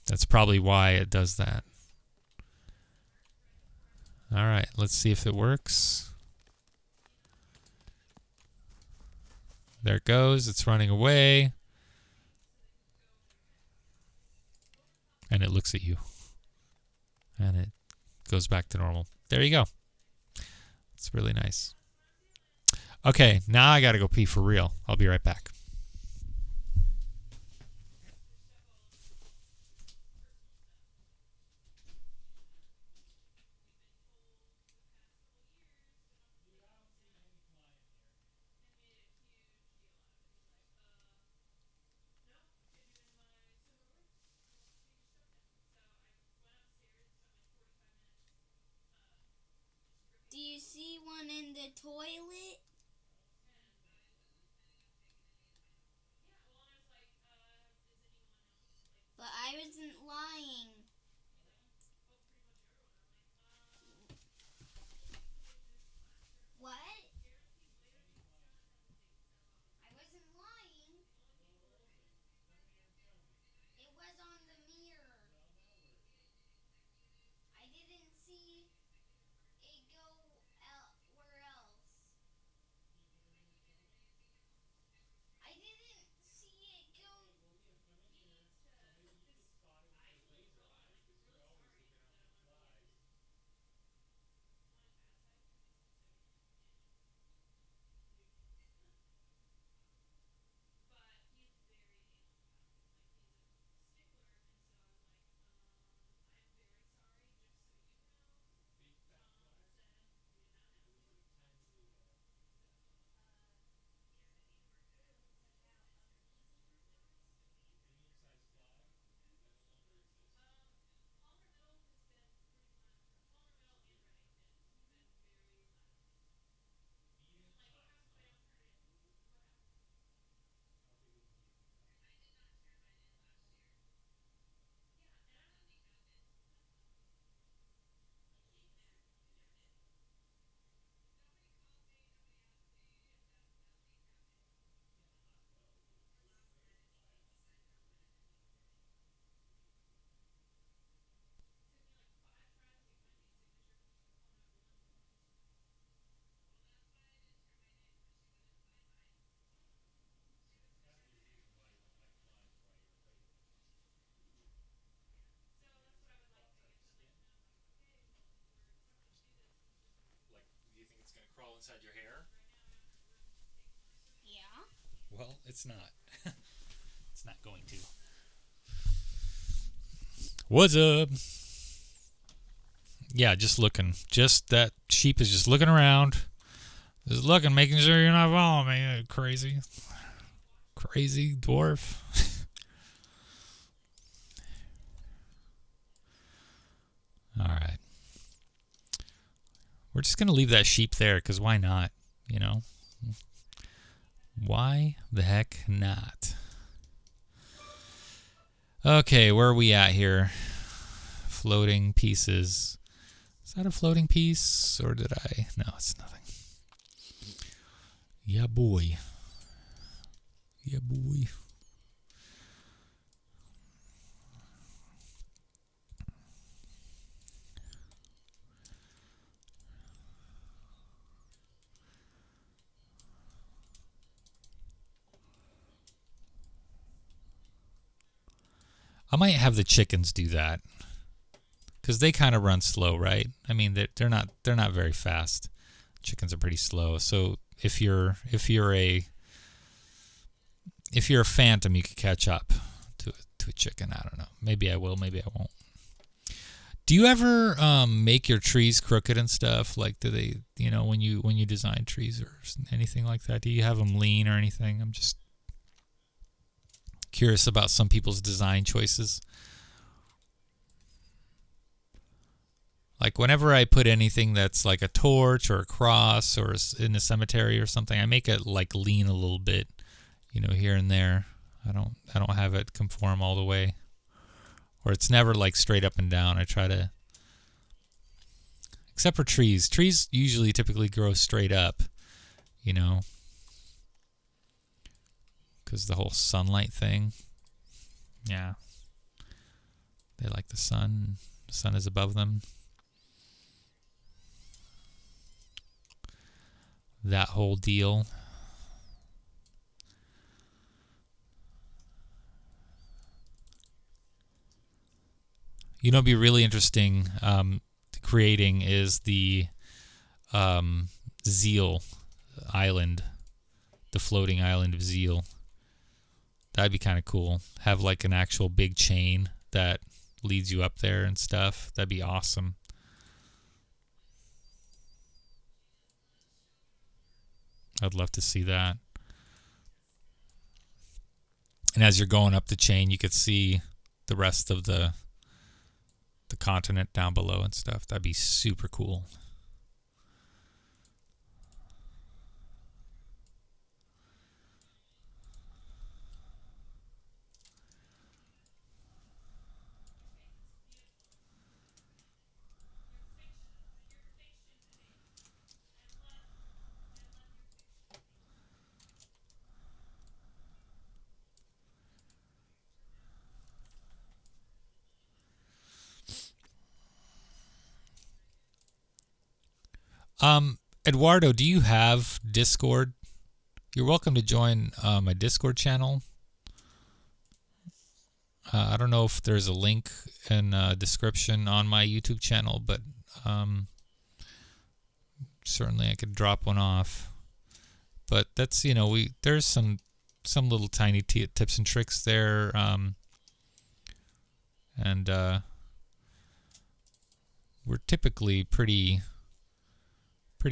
That's probably why it does that. All right, let's see if it works. There it goes. It's running away. And it looks at you. And it goes back to normal. There you go. It's really nice. Okay, now I got to go pee for real. I'll be right back. Do you see one in the toilet? But I wasn't lying. What? I wasn't lying. It was on the mirror. I didn't see it go where else. I didn't see it go. Do you think it's going to crawl inside your hair? Yeah. Well, it's not. It's not going to. What's up? Yeah, just looking. Just that sheep is just looking around. Just looking, making sure you're not following me. Crazy. Crazy dwarf. All right. We're just going to leave that sheep there because why not? You know? Why the heck not? Okay, where are we at here? Floating pieces. Is that a floating piece? Or did I? No, it's nothing. Yeah, boy. Yeah, boy. I might have the chickens do that because they kind of run slow, right? I mean, they're not very fast. Chickens are pretty slow. So if you're a phantom, you could catch up to a chicken. I don't know. Maybe I will. Maybe I won't. Do you ever make your trees crooked and stuff? Like, do they, when you design trees or anything like that? Do you have them lean or anything? I'm just curious about some people's design choices. Like whenever I put anything that's like a torch or a cross or in a cemetery or something, I make it like lean a little bit, here and there. I don't have it conform all the way, or it's never like straight up and down. I try to, except for trees. Trees usually typically grow straight up, because the whole sunlight thing. Yeah. They like the sun. The sun is above them. That whole deal. It'd be really interesting creating is the Zeal Island, the floating island of Zeal. That'd be kind of cool. Have like an actual big chain that leads you up there and stuff. That'd be awesome. I'd love to see that. And as you're going up the chain, you could see the rest of the continent down below and stuff. That'd be super cool. Eduardo, do you have Discord? You're welcome to join my Discord channel. I don't know if there's a link in description on my YouTube channel, but certainly I could drop one off. But that's, there's some little tiny tips and tricks there, and we're typically pretty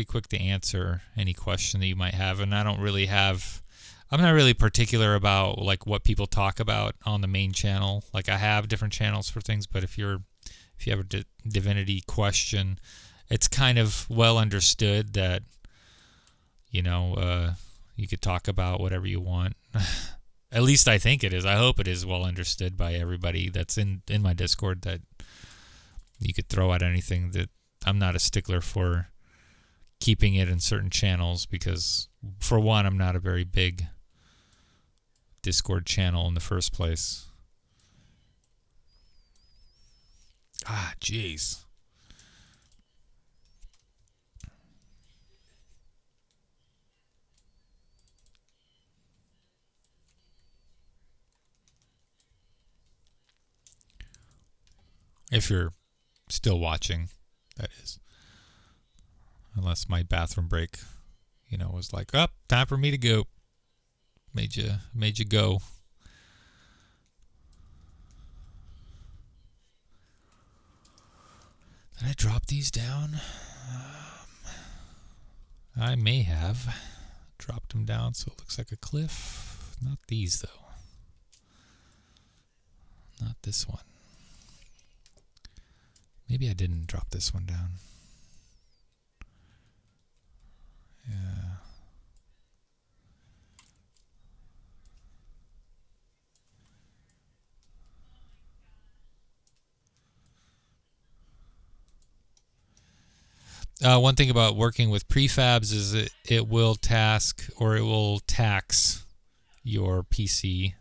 quick to answer any question that you might have. And I'm not really particular about like what people talk about on the main channel. Like I have different channels for things, but if you have a Divinity question, it's kind of well understood that, you could talk about whatever you want. At least I think it is. I hope it is well understood by everybody that's in my Discord, that you could throw out anything. That I'm not a stickler for keeping it in certain channels because, for one, I'm not a very big Discord channel in the first place. Jeez. If you're still watching, that is. Unless my bathroom break, was like, time for me to go. Made you go. Did I drop these down? I may have dropped them down so it looks like a cliff. Not these, though. Not this one. Maybe I didn't drop this one down. Yeah. One thing about working with prefabs is it will tax your PC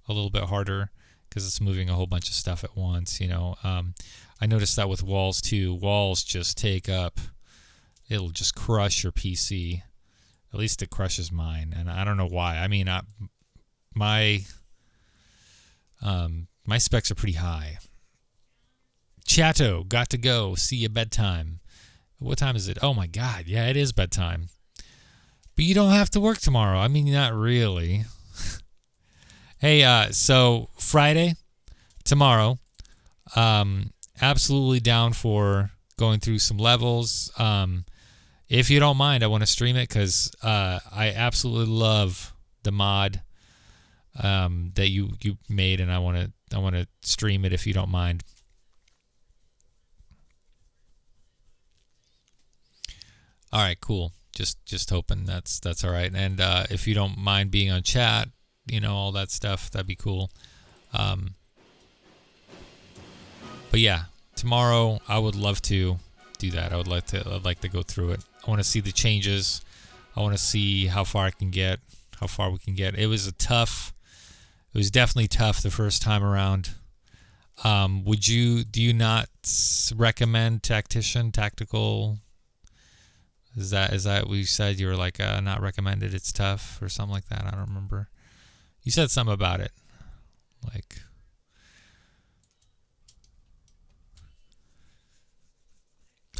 a little bit harder because it's moving a whole bunch of stuff at once. I noticed that with walls too. Walls just it'll just crush your PC. At least it crushes mine, and I don't know why. I mean, my specs are pretty high. Chato, got to go. See you bedtime. What time is it? Oh my God, yeah, it is bedtime. But you don't have to work tomorrow. I mean, not really. Hey, so Friday, tomorrow, absolutely down for going through some levels. If you don't mind, I want to stream it because I absolutely love the mod that you made, and I want to stream it if you don't mind. All right, cool. Just hoping that's all right. And if you don't mind being on chat, all that stuff, that'd be cool. But yeah, tomorrow I would love to do that. I'd like to go through it. I want to see the changes. I want to see how far we can get. It was definitely tough the first time around. Do you not recommend tactical? Is that what you said? You were like, not recommended, it's tough, or something like that. I don't remember. You said something about it. Like,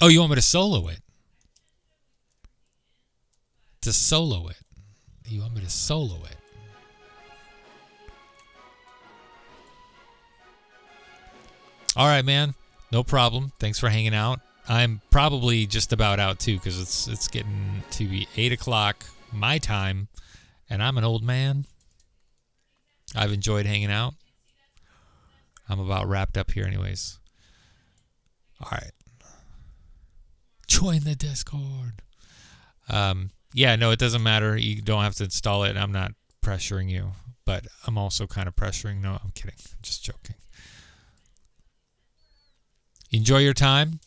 oh, you want me to solo it? to solo it. You want me to solo it? All right, man. No problem. Thanks for hanging out. I'm probably just about out too because it's getting to be 8 o'clock my time, and I'm an old man. I've enjoyed hanging out. I'm about wrapped up here anyways. All right. Join the Discord. Yeah, no, it doesn't matter. You don't have to install it. I'm not pressuring you, but I'm also kind of pressuring. No, I'm kidding. I'm just joking. Enjoy your time.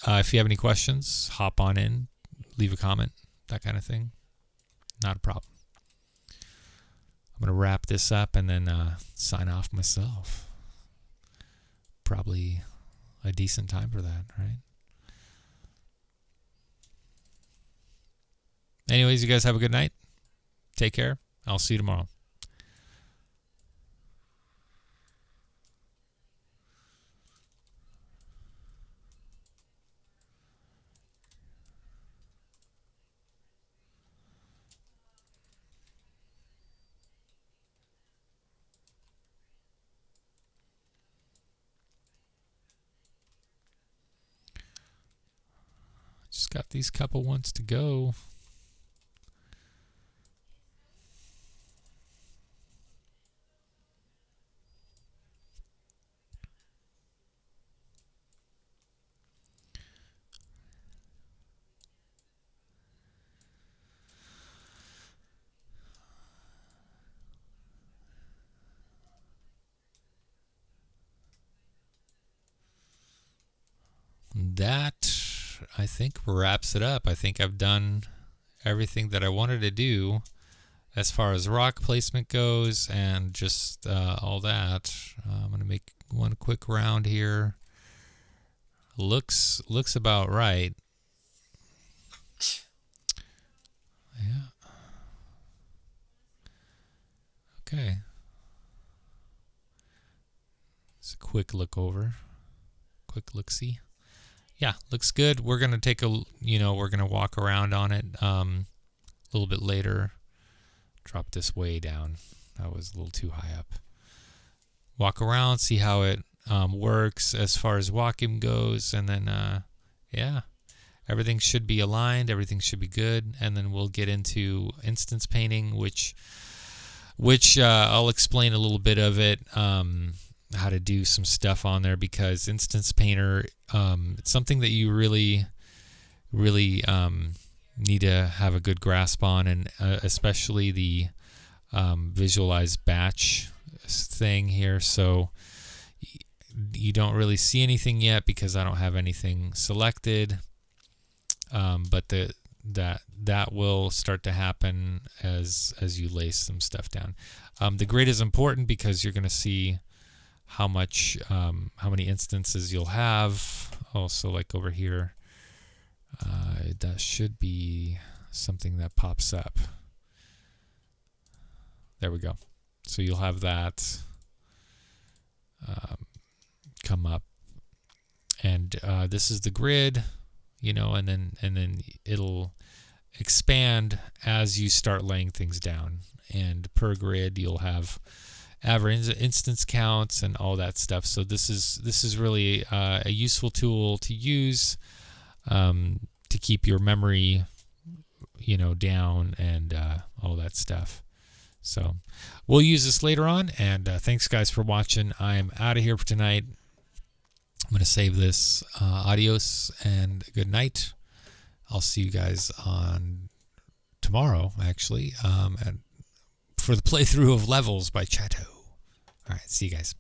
If you have any questions, hop on in, leave a comment, that kind of thing. Not a problem. I'm going to wrap this up and then sign off myself. Probably a decent time for that, right? Anyways, you guys have a good night. Take care. I'll see you tomorrow. Just got these couple ones to go. That, I think, wraps it up. I think I've done everything that I wanted to do as far as rock placement goes and just all that. I'm going to make one quick round here. Looks about right. Yeah. Okay. It's a quick look over. Quick look-see. Yeah, looks good. We're going to take we're going to walk around on it a little bit later. Drop this way down. That was a little too high up. Walk around, see how it works as far as walking goes, and then, yeah, everything should be aligned. Everything should be good, and then we'll get into instance painting, which I'll explain a little bit of it, how to do some stuff on there, because Instance Painter, it's something that you really need to have a good grasp on, and especially the visualize batch thing here. So you don't really see anything yet because I don't have anything selected, but that will start to happen as you lay some stuff down. The grid is important because you're going to see how many instances you'll have. Also, like over here, that should be something that pops up. There we go. So you'll have that come up, and this is the grid, and then it'll expand as you start laying things down. And per grid, you'll have average instance counts and all that stuff. So this is really a useful tool to use to keep your memory, down and all that stuff. So we'll use this later on, and thanks guys for watching. I'm out of here for tonight. I'm going to save this. Adios and good night. I'll see you guys on tomorrow, actually, for the playthrough of Levels by Chateau. All right, see you guys.